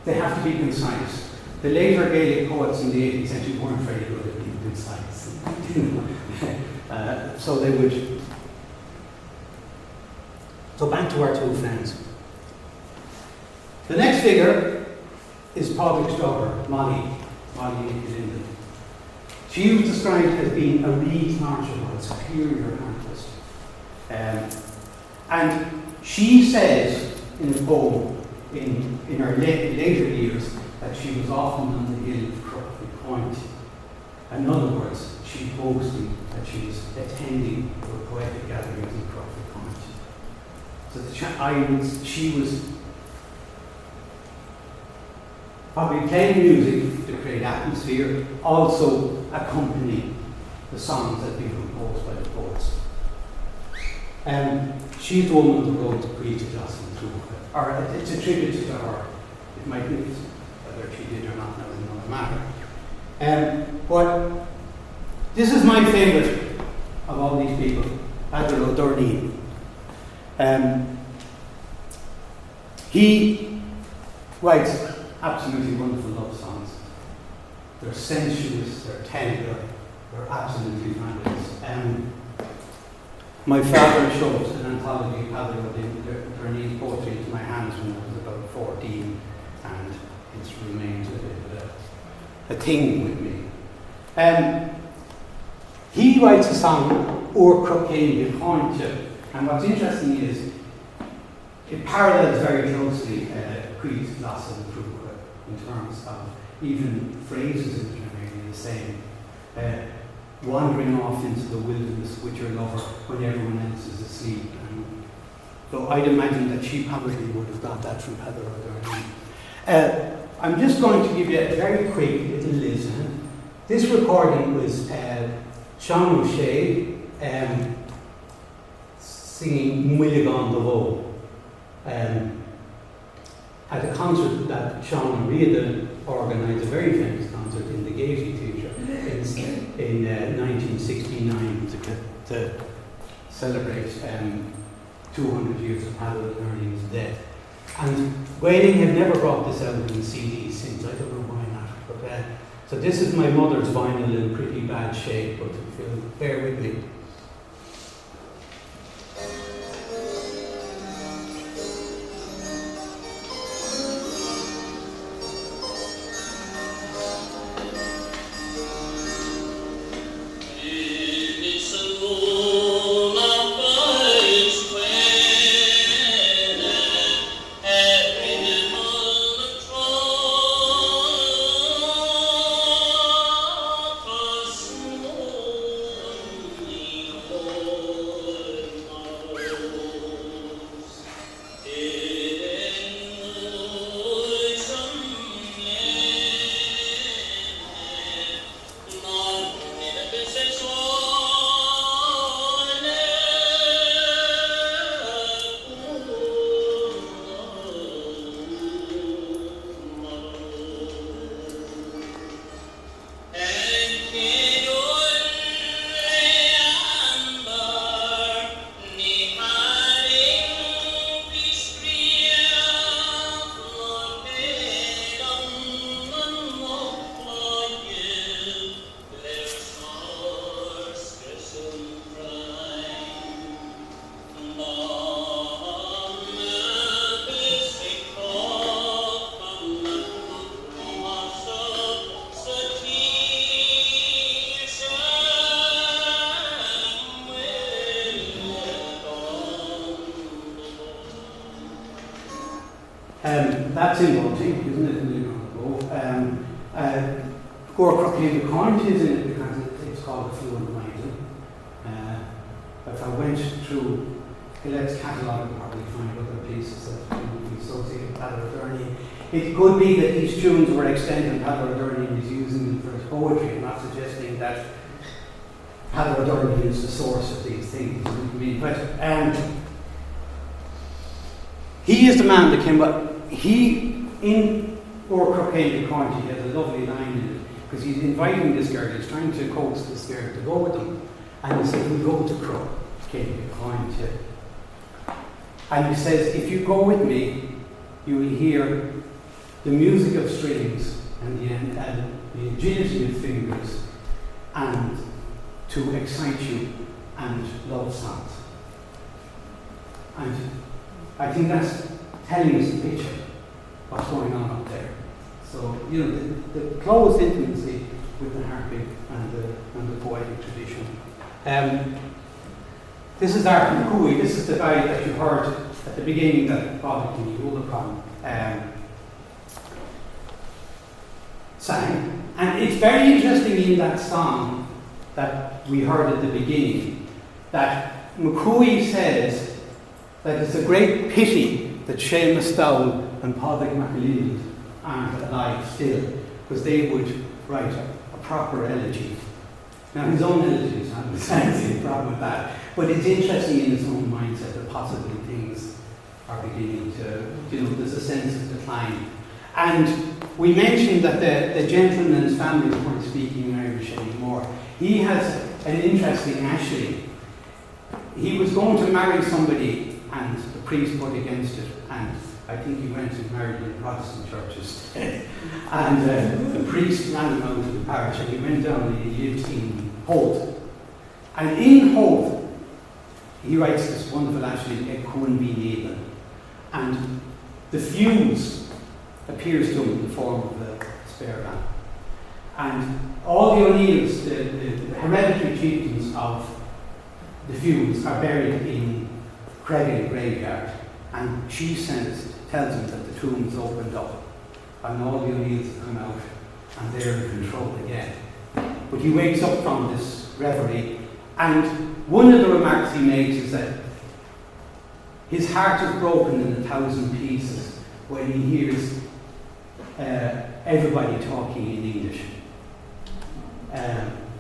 They have to be concise. The later Gaelic poets in the 18th century weren't very good at being concise. So they would. So back to our two friends. The next figure is Padraig's daughter, Molly Linden. She was described as being a reed marcher, a superior artist. And she says in a poem in her later years that she was often on the hill of Crooked Point. In other words, she boasted that she was attending the poetic gatherings in Crooked Point. So she was probably playing music to create atmosphere, also accompanying the songs that have been composed by the poets. She's the woman who wrote the Creed to Jocelyn through her, or it's a tribute to her. It might be whether she did or not, that is another matter. But this is my favourite of all these people, Padraig O'Doherty. He writes absolutely wonderful love songs. They're sensuous, they're tender, they're absolutely fabulous. My father showed an anthology of Padraig O'Doherty's poetry into my hands when I was about 14, and it's remained a bit of a thing with me. He writes a song, Or Croquet behind you, and what's interesting is it parallels very closely Creed's Loss and True in terms of even phrases that are really the same. Wandering off into the wilderness with your lover when everyone else is asleep. And so I'd imagine that she probably would have got that from Padraig O'Doherty. I'm just going to give you a very quick little listen. This recording was Sean O'Shea singing Mulligan the Woe at a concert that Sean Reardon organised, a very famous concert in the Gaiety Theatre in 1969 to celebrate 200 years of Padraig O'Doherty's death. And Wailing have never brought this out in CDs since, I don't know why not. But, so this is my mother's vinyl in pretty bad shape, but if you'll bear with me. That's in Baltic, isn't it? Gore Crooked Coint is in it because it's called a fluent writing. If I went through Gillette's catalogue, I'd probably find other pieces that would be associated with Peadar O'Doherty. It could be that these tunes were extended and Peadar O'Doherty was using them for his poetry. I'm not suggesting that Peadar O'Doherty is the source of these things. But he is the man that came up. He, in Gore Crooked Coint, he has a lovely line in it, because he's inviting this girl, he's trying to coax this girl to go with him. And he said, we go to Crook, Coint. And he says, if you go with me, you will hear the music of strings and the agility of fingers, and to excite you, and love songs. And I think that's telling us the picture, what's going on up there. So, you know, the close intimacy with the harping and the poetic tradition. This is Art McCooey. This is the guy that you heard at the beginning that Bob Ulacon sang. And it's very interesting in that song that we heard at the beginning that McCooey says that it's a great pity that Seamus Dowell and Pádraig MacAlinden aren't alive still, because they would write a proper elegy. Now, his own elegy is not a problem with that, but it's interesting in his own mindset that possibly things are beginning to, you know, there's a sense of decline. And we mentioned that the gentleman's families weren't speaking Irish anymore. He has an interesting, actually, he was going to marry somebody and the priest put against it, and I think he went and married in Protestant churches. And the priest ran him out of the parish, and he went down and he lived in Holt. And in Holt, he writes this wonderful, actually, Ed Cuan Bhí Éileann. And the fuse appears to him in the form of a spare band. And all the O'Neills, the hereditary chieftains of the feuds, are buried in Cregan graveyard. And she tells him that the tomb's opened up, and all the O'Neills have come out, and they're in control again. But he wakes up from this reverie, and one of the remarks he makes is that his heart is broken in 1,000 pieces when he hears everybody talking in English.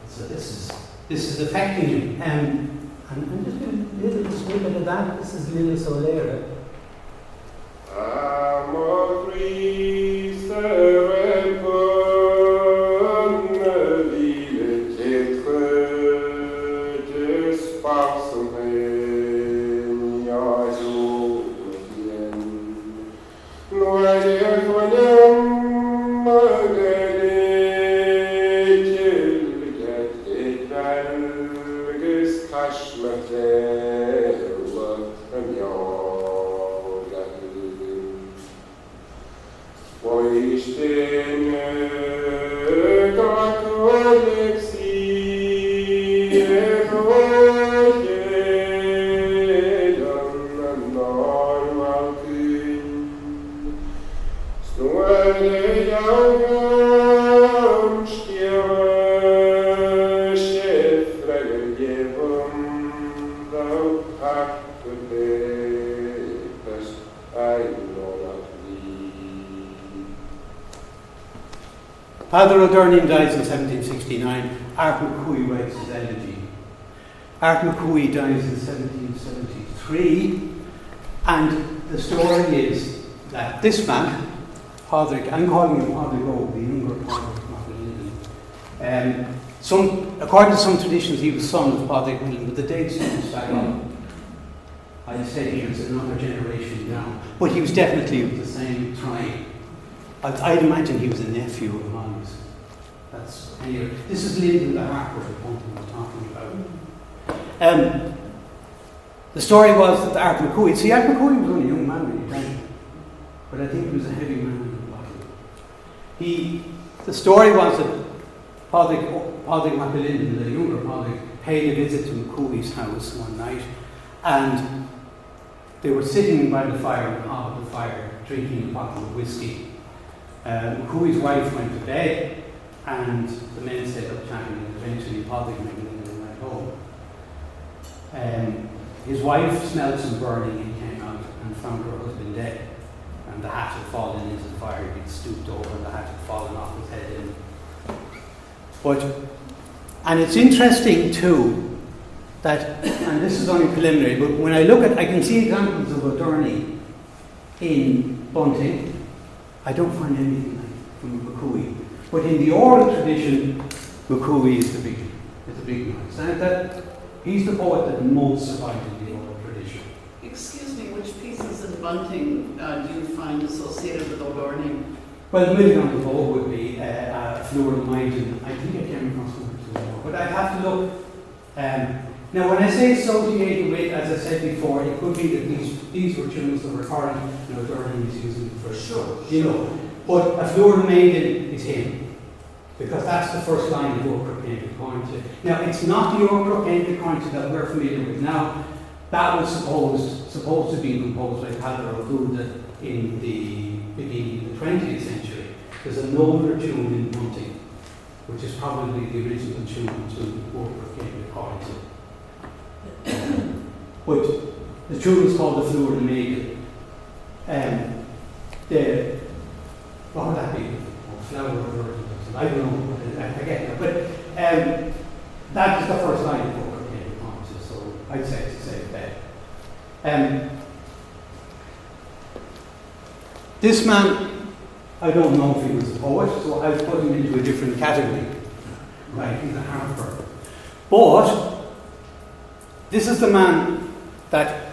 So this is affecting him. And I'm just going to little snippet of that. This is Lila Solera. Peadar O'Doherty dies in 1769. Art McCooey writes his elegy. Art McCooey dies in 1773, and the story is that this man, Pádraig, I'm calling him Pádraig O, the younger Pádraig MacAlinden. According to some traditions, he was son of Pádraig MacAlinden, but the dates don't stack up. I'd say he was another generation down, but he was definitely of the same tribe. I'd imagine he was a nephew of Hans. That's anyway. This is Lyndon the Harper, the one we were talking about. The story was that Art McCooey. See, Art McCooey was only a young man when he died, but I think he was a heavy man in the body. The story was that Pádraig MacAlinden, the younger Pádraig, paid a visit to McCooey's house one night, and they were sitting by the fire, on top of the fire, drinking a bottle of whiskey. McCooey's wife went to bed, and the men stayed up chatting, and eventually Padraig MacAlinden went home. His wife smelled some burning and came out and found her husband dead. And the hat had fallen into the fire. He'd stooped over and the hat had fallen off his head in. And it's interesting too that, and this is only preliminary, but when I look at, I can see examples of O'Doherty in Bunting. I don't find anything like from McCooey. But in the oral tradition, McCooey is the big noise. And that he's the poet that most survived in the oral tradition. Excuse me, which pieces in Bunting do you find associated with O'Doherty? Well, the moving on the bow would be Fleur and Maiden. I think I came across one or two more, but I'd have to look. Now, when I say associated with, as I said before, it could be that these were tunes that were current, and O'Doherty was using for Sure. you know. But a Fleur and Maiden is him, because that's the first line of Orcrook Ain't Cointed. Now, it's not the Orcrook Ain't Cointed that we're familiar with now. That was supposed to be composed by Peadar Ó Cúailnge in the beginning of the 20th century. There's an older tune in Bunting, which is probably the original tune to Orcrook Ain't Cointed. But the tune is called The Fleur and the Maiden. What would that be? Flower or I don't know, I forget that. But that is the first line of Orcrook Ain't Cointed, so I'd say it's a safe bet. This man, I don't know if he was a poet, so I've put him into a different category. Right, he's a harper. But this is the man that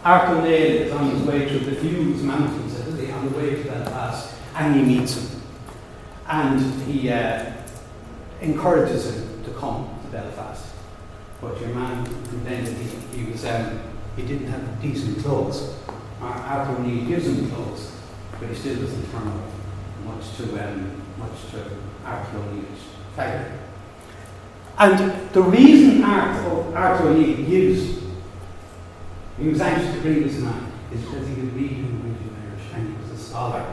Arthur Nail is on his way to the Hughes Mountains, on the way to Belfast, and he meets him. And he encourages him to come to Belfast. But your man contended he didn't have decent clothes. Arthur O'Neill gives him clothes, but he still doesn't turn up much to Arthur O'Neill's favour. And the reason Arthur O'Neill he was anxious to bring this man, is because he could read and write in Irish, and he was a scholar.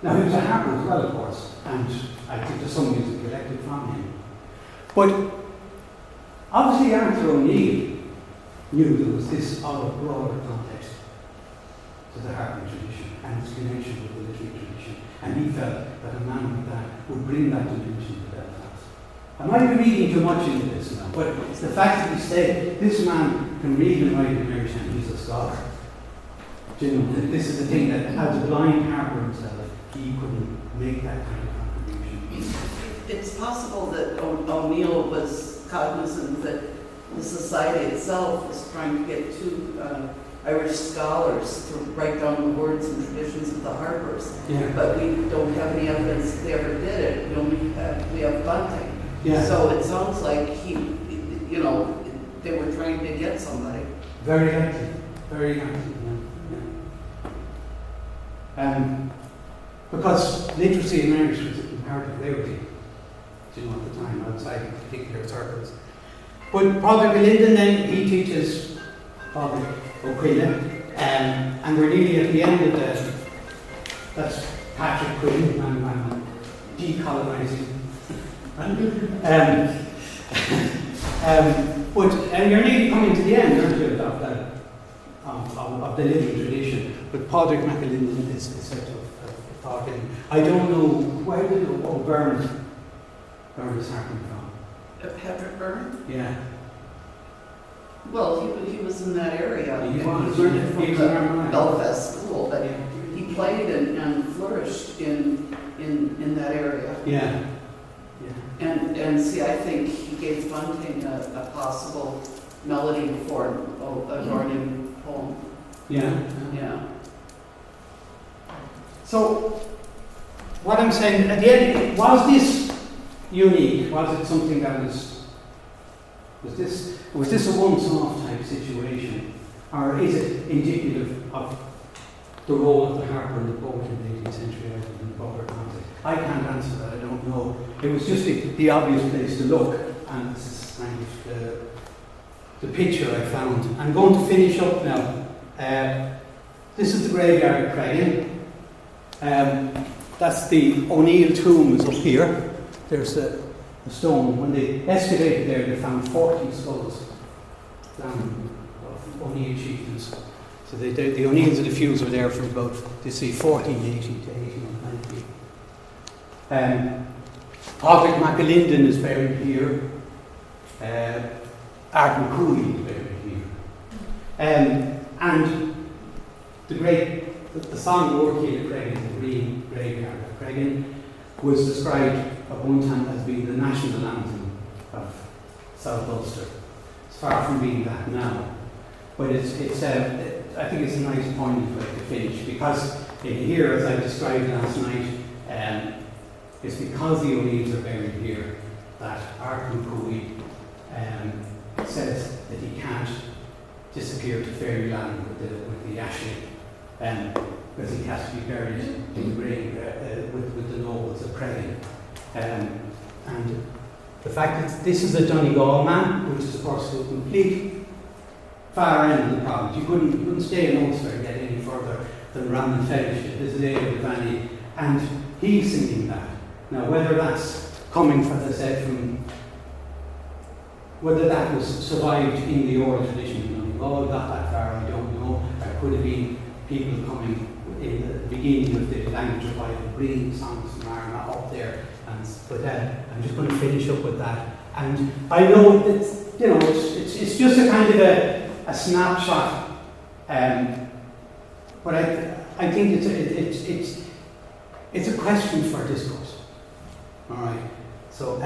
Now he was a harper as well, of course, and I think there's some music collected from him. But obviously Arthur O'Neill knew there was this other broader context to the harping tradition and its connection with the literary tradition, and he felt that a man like that would bring that dimension to Belfast. I might be reading too much into this now, but the fact that he said this man can read and write in Irish and he's a scholar. You know, this is the thing that as a blind harper himself, he couldn't make that kind of contribution. It's possible that O'Neill was cognizant that the society itself was trying to get two Irish scholars to write down the words and traditions of the harpers. Yeah. But we don't have any evidence that they ever did it. We have Bunting. Yeah. So it sounds like they were trying to get somebody. Very likely. Very likely. Because literacy in Irish was a comparative rarity, at the time, outside particular circles. But Padraig MacAlinden then, he teaches Padraig Ó Cúailnge, and we're nearly at the end of that's Patrick Quinn, I'm decolonising. But you're nearly coming to the end, aren't you, of the literary tradition. But Padraig MacAlinden is sort of talking. I don't know, where did Byrne is harping from? Patrick Byrne? Yeah. Well, he was in that area. He He was. learned it from He was the around. Belfast school, but Yeah. he played and flourished in that area. Yeah. Yeah. And see, I think he gave Bunting a possible melody for a Dornian poem. Yeah. Yeah. So, what I'm saying, at the end, was this unique? Was it something that was this a once-off type situation? Or is it indicative of the role of the harper and the poet in the 18th century in the broader context? I can't answer that, I don't know. It was just the obvious place to look, and this is kind of the picture I found. I'm going to finish up now. This is the graveyard of Cregan. That's the O'Neill tomb is up here. There's the stone. When they excavated there, they found 40 skulls down of O'Neill chieftains. So the O'Neills and the Feuds were there from about, 1480 to 1890. Padraig MacAlinden is buried here. Art McCooey is buried here. And the song Orchid of Cregan, the Green Graveyard of Cregan, was described at one time as being the national anthem of South Ulster. It's far from being that now. But I think it's a nice point to finish, because in here, as I described last night, it's because the O'Neills are buried here that Art McCooey says that he can't disappear to fairyland with the Ashley, because he has to be buried in the grave with the nobles of Cregan. And the fact that this is a Donegal man, which is of course the complete far end of the province. You couldn't stay in Ulster and get any further than Ramon Fellowship. This is the area of the valley, and he's singing that. Now, whether that's coming, as I said, from whether that was survived in the oral tradition in Donegal, got that far, I don't know. There could have been people coming in the beginning of the language revival, bringing songs from Armagh up there. But I'm just going to finish up with that. And I know that it's just a kind of a snapshot, but I think it's a question for discourse. All right. So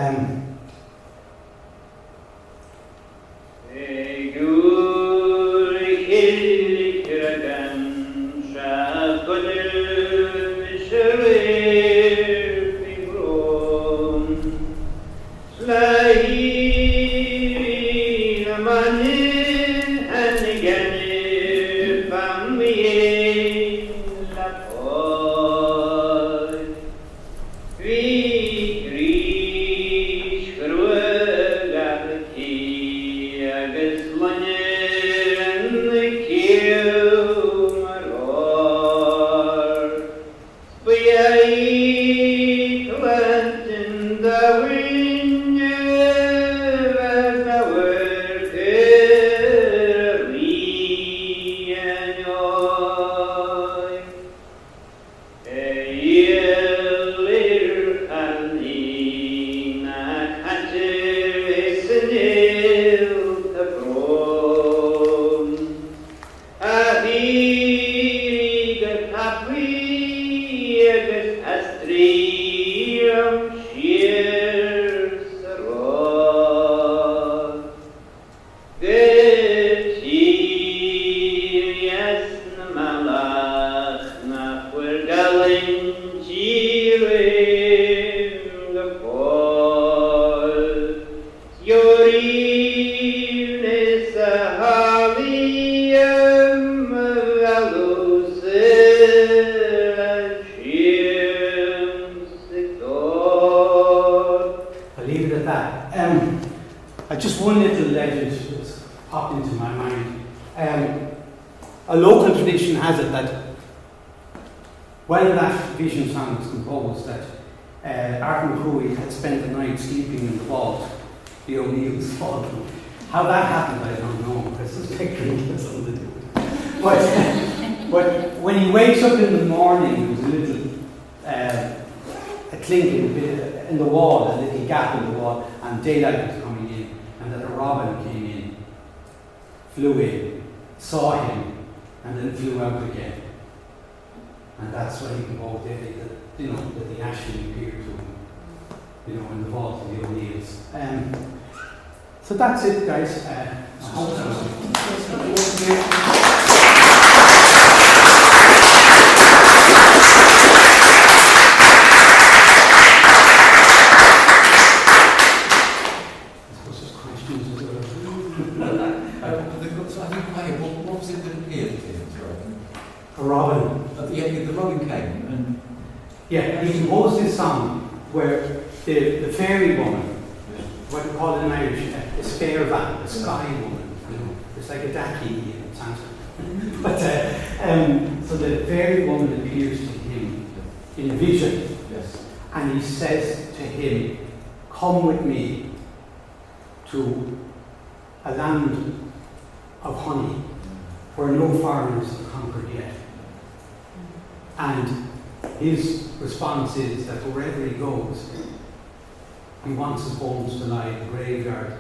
a local tradition has it that when that vision song was composed, that Art McCooey had spent the night sleeping in the vault, the O'Neill's vault. How that happened, I don't know, because it's picturing has something to do with it. But when he wakes up in the morning, there's a little a clinking in the wall, a little gap in the wall, and daylight was coming in, and then a robin came in, flew in, saw him, and then flew out again. And that's when he composed that the Ashley appeared to him, in the vault of the O'Neills. So that's it, guys. I hope What was it that appeared to him? a robin. The robin came and... Yeah, he composed this song where the fairy woman, what we call in Irish a sparevan, a sky woman, It's like a daki in Sanskrit. But so the fairy woman appears to him in a vision, Yes. and he says to him, "Come with me to a land of honey where no foreigners have conquered yet." And his response is that wherever he goes, he wants his bones to lie in the graveyard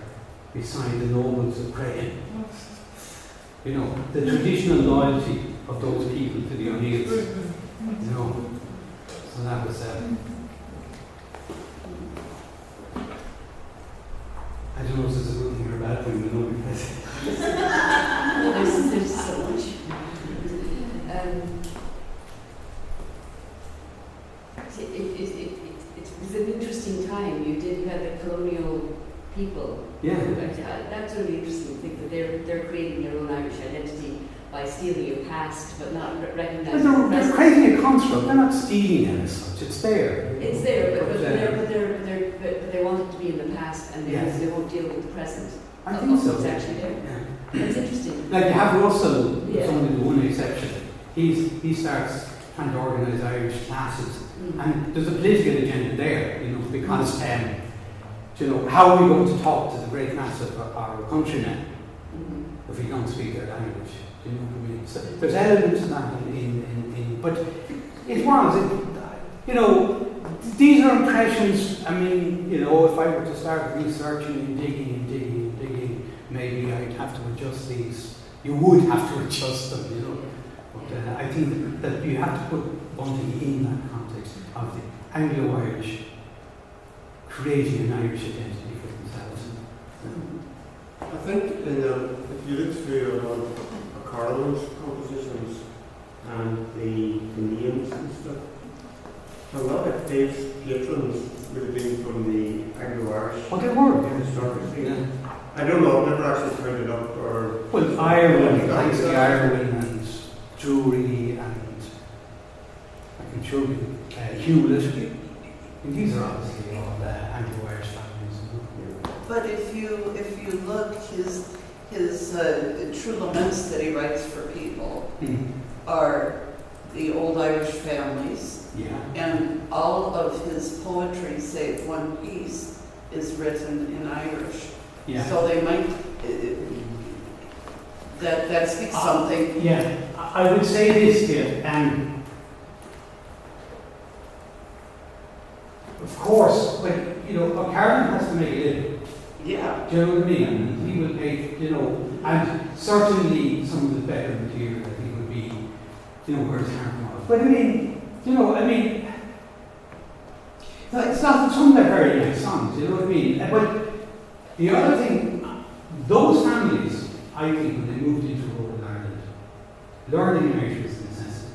beside the nobles of Cretan. You know, the traditional loyalty of those people to the O'Neills. You know, so that was. I don't know if this is a good thing or a bad thing, but no, because There's so much. It was an interesting time. You had the colonial people. yeah. That's really interesting. I think that they're creating their own Irish identity by stealing your past, but not recognizing the They're present. creating a construct. They're not stealing it as such. It's there. It's there, but they want it to be in the past, and Yes. they won't deal with the present. I think so. It's actually there. Yeah. That's interesting. Like you have Russell, Yeah. somebody the one exception. He starts trying to organise Irish classes, and there's a political agenda there, you know, because you know, how are we going to talk to the great mass of our countrymen if we don't speak their language? You know what I mean? So there's elements of that but it was, you know, these are impressions. I mean, you know, if I were to start researching and digging, maybe I'd have to adjust these. You would have to adjust them, you know. But I think that you have to put Bunting in that context of the Anglo-Irish creating an Irish identity for themselves. I think if you look through a lot of Carlin's compositions and the names and stuff, a lot of his patrons would have been from the Anglo-Irish Well, they were. historiography. Yeah. I don't know, I've never actually counted up or... Well, Ireland, thanks to Ireland and Drury and I can show you Hewlett. And these are obviously all Anglo-Irish families. But if you look, his true laments that he writes for people are the old Irish families, Yeah. and all of his poetry, save one piece, is written in Irish. Yeah. So they might, that speaks something. Yeah. I would say this here, of course, but you know, a Carlin has to make a living. Yeah. Do you know what I mean? And he will pay, you know, and certainly some of the better material I think would be, you know, where it's hard was. But I mean, you know, it's not some of they're very nice songs, you know what I mean? But the other thing, those families, I think, when they moved into rural Ireland, learning Irish was a necessity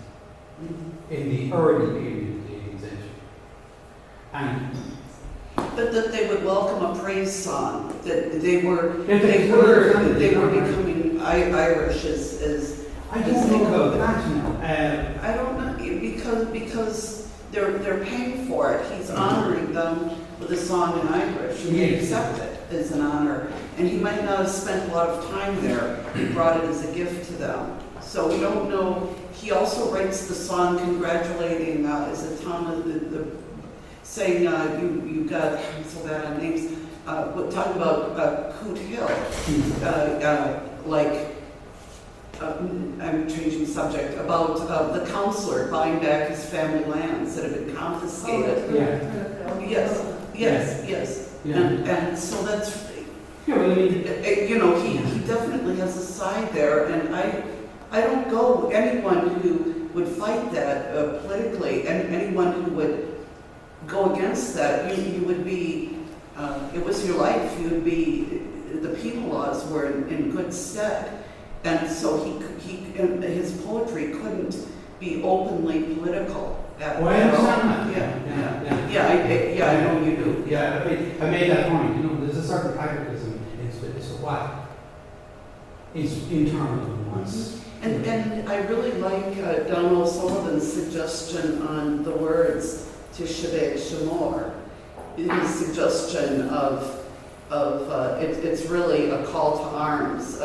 in the early period of the 18th century. And But that they would welcome a praise song, that they were Yeah, they were becoming Irish as I don't know about that, you know. I don't know, because they're paying for it. He's honoring them with a song in Irish, and they accept it as an honor. And he might not have spent a lot of time there. He brought it as a gift to them. So we don't know. He also writes the song congratulating, is it Thomas, saying you got, I'm so bad on names, talking about Coot Hill, I'm changing the subject, about the councillor buying back his family lands that have been confiscated. Yes. Yeah. And so that's, Yeah, well, I mean, you know, he definitely has a side there, and I don't go, anyone who would fight that politically, and anyone who would go against that, you would be, it was your life, you would be, the penal laws were in good stead. And so his poetry couldn't be openly political. well, I understand that. Yeah, I know you do. Yeah, I made that point. You know, there's a certain pragmatism. It's what is internal and what's. And I really like Donald O'Sullivan's suggestion on the words to Shebeg Shemor. His suggestion of it's really a call to arms.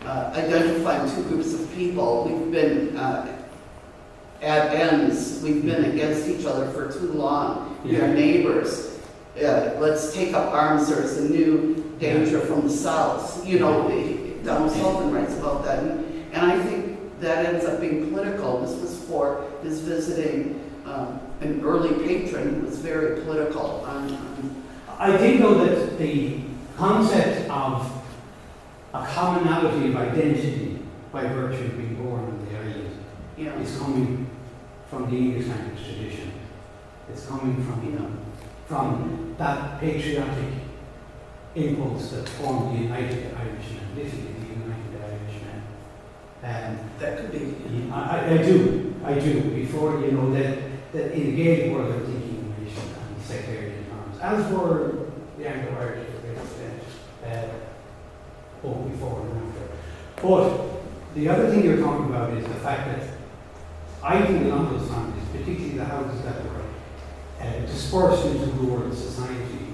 identifying two groups of people. We've been at ends. We've been against each other for too long. We are neighbors. Let's take up arms. There's a new danger from the south. You know, Donald Sullivan writes about that. And I think that ends up being political. This was for his visiting an early patron who was very political. I think, though, that the concept of a commonality of identity by virtue of being born on the island Yeah. is coming from the English language tradition. It's coming from that patriotic impulse that formed the United Irishmen, literally the United Irishmen. That could be. I do. Before, that in the Gaelic world, I'm thinking English and sectarian terms, as were the Anglo-Irish to a great extent, both before and after. But the other thing you're talking about is the fact that I think a lot of those families, particularly the houses that were dispersed into rural society,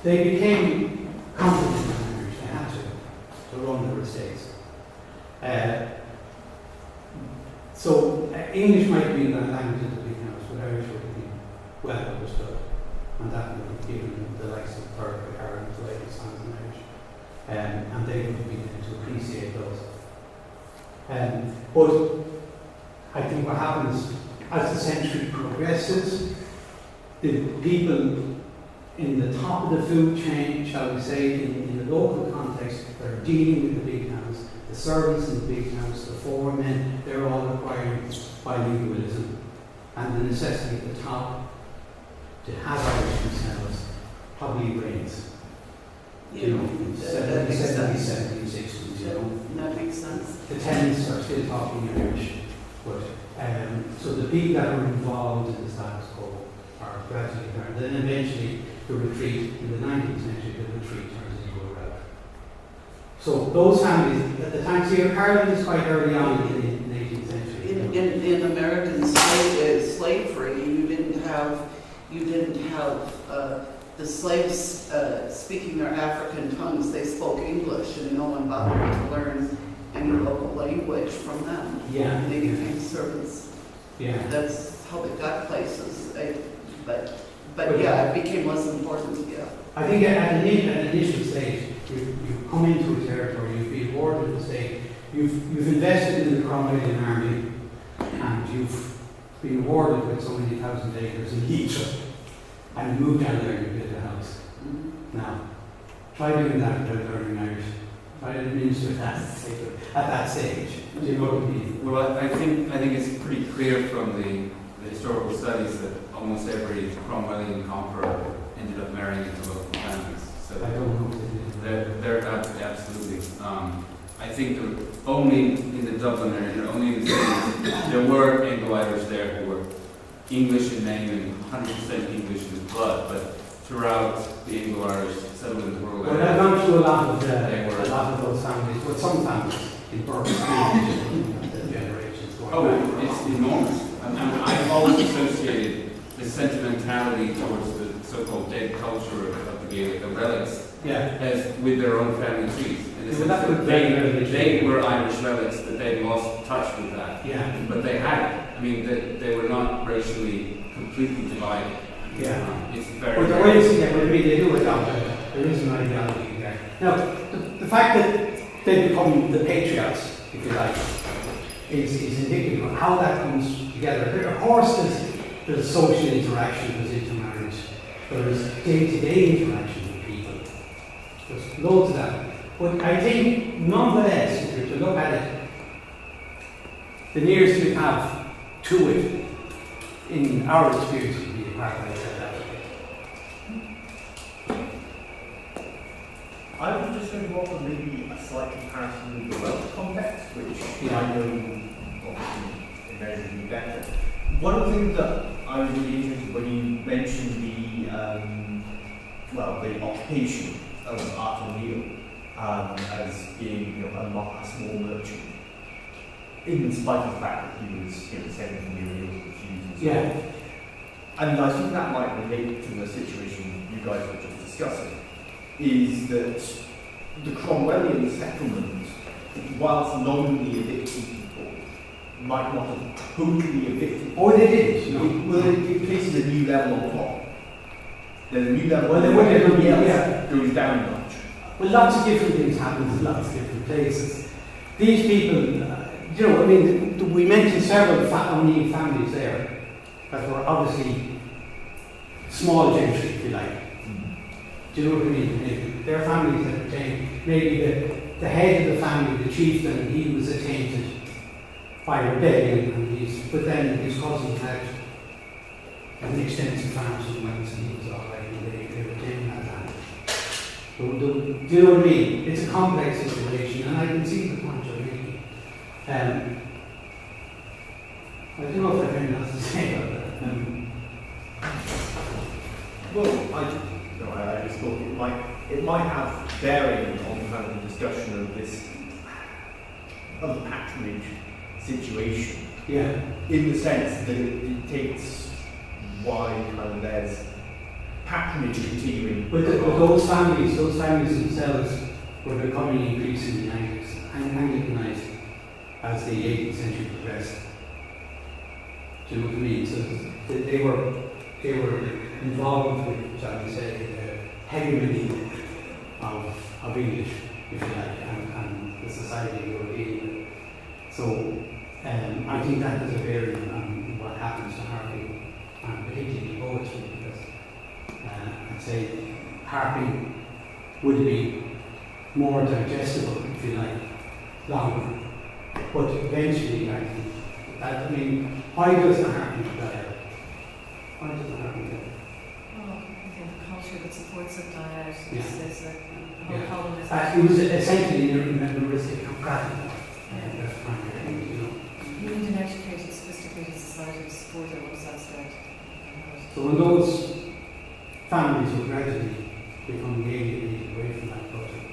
they became confident in marriage. They had to run their estates. So English might be the language of the big house, but Irish would have been well understood, and that would have given the likes of Burke, Karen, the latest songs in Irish, and they would have been able to appreciate those. But I think what happens as the century progresses, the people in the top of the food chain, shall we say, in the local context, that are dealing with the big house, the servants in the big house, the foremen, they're all requiring bilingualism, and the necessity at the top to have Irish themselves probably reigns. That makes sense. 70s, 60s, That makes sense. The tenants are still talking Irish, but so the people that are involved in the status quo are gradually there. Then eventually the retreat, in the 19th century, the retreat turns into a relic. So those families, at the time, see, Ireland is quite early on in the 18th century. In American slavery, you didn't have the slaves speaking their African tongues. They spoke English, and no one bothered to learn any local language from them. Yeah. They became servants. Yeah. That's how they got places. But yeah, it became less important. Yeah. I think at an initial stage, you come into a territory, you've been awarded the state, you've invested in the Cromwellian army, and you've been awarded with so many thousand acres in Egypt, and you move down there and you build a house. Now, try doing that without learning Irish. Try to administer that at that stage. Do you know what I mean? Well, I think it's pretty clear from the historical studies that almost every Cromwellian conqueror ended up marrying into local families. So I don't know if they did. they're absolutely. I think only in the Dublin area, only in the cities, there were Anglo-Irish there who were English in name and 100% English in blood, but throughout the Anglo-Irish settled in the rural Well, area. I've gone through a lot of those families, but some families in Burke Street, the generations going back. It's enormous. I've always associated the sentimentality towards the so-called dead culture of the Gaelic, the relics, Yeah. as with their own family trees. In the Yeah, sense but that that would very they were Irish relics, that they lost touch with that. Yeah. But they had. I mean, they were not racially completely divided. Yeah. It's very. But there is, they do adopt it. There is an ideology there. Now, the fact that they become the patriots, if you like, is indicative of how that comes together. Of course, there's social interaction, there's intermarriage, there's day-to-day interaction with people. There's loads of that. But I think, nonetheless, if you're to look at it, the nearest we have to it, in our experience, would be apartheid South Africa. I was just going to offer maybe a slight comparison with the Welsh context, which Yeah. I know obviously immeasurably better. One of the things that I was really interested when you mentioned the occupation of Arthur Neal as being a small merchant, in spite of the fact that he was sending from the O'Neills and Hughes and so on. And I think that might relate to the situation you guys were just discussing, is that the Cromwellian settlement, whilst nominally evicting people, might not have totally evicted. Oh, they did, no. Well, it places a new level on top. There's a new level Well, they on would top. have- Everybody else yeah. goes down a notch. Well, lots of different things happen in lots of different places. These people, you know, I mean, we mentioned several O'Neill families there that were obviously small gentry, if you like. Do you know what I mean? Maybe their families that retained, maybe the head of the family, the chieftain, he was attainted by rebellion, and but then his cousin had an extensive farms in Wales, and he was all right, and they retained that land. Do you know what I mean? It's a complex situation, and I can see the point you're making. I don't know if I have anything else to say about that. Well, I just thought it might have bearing on kind of the discussion of this of the patronage situation, Yeah. in the sense that it takes why kind of there's patronage continuing. But those families themselves were becoming increasingly Anglicanized as the 18th century progressed. Do you know what I mean? So they were involved with, shall we say, the hegemony of English, if you like, and the society they were dealing with. So I think that has a bearing on what happens to harping, and particularly poetry, because I'd say harping would be more digestible, if you like, longer. But eventually, I think that, I mean, why does the harping die out? Why does the harping die out? Well, I think the culture that supports it die out. Yeah. There's a whole Yeah. column is It was essentially an aristocratic, that's my opinion, you know. You need an educated, sophisticated society to support it once that's dead. So when those families will gradually become alienated away from that culture,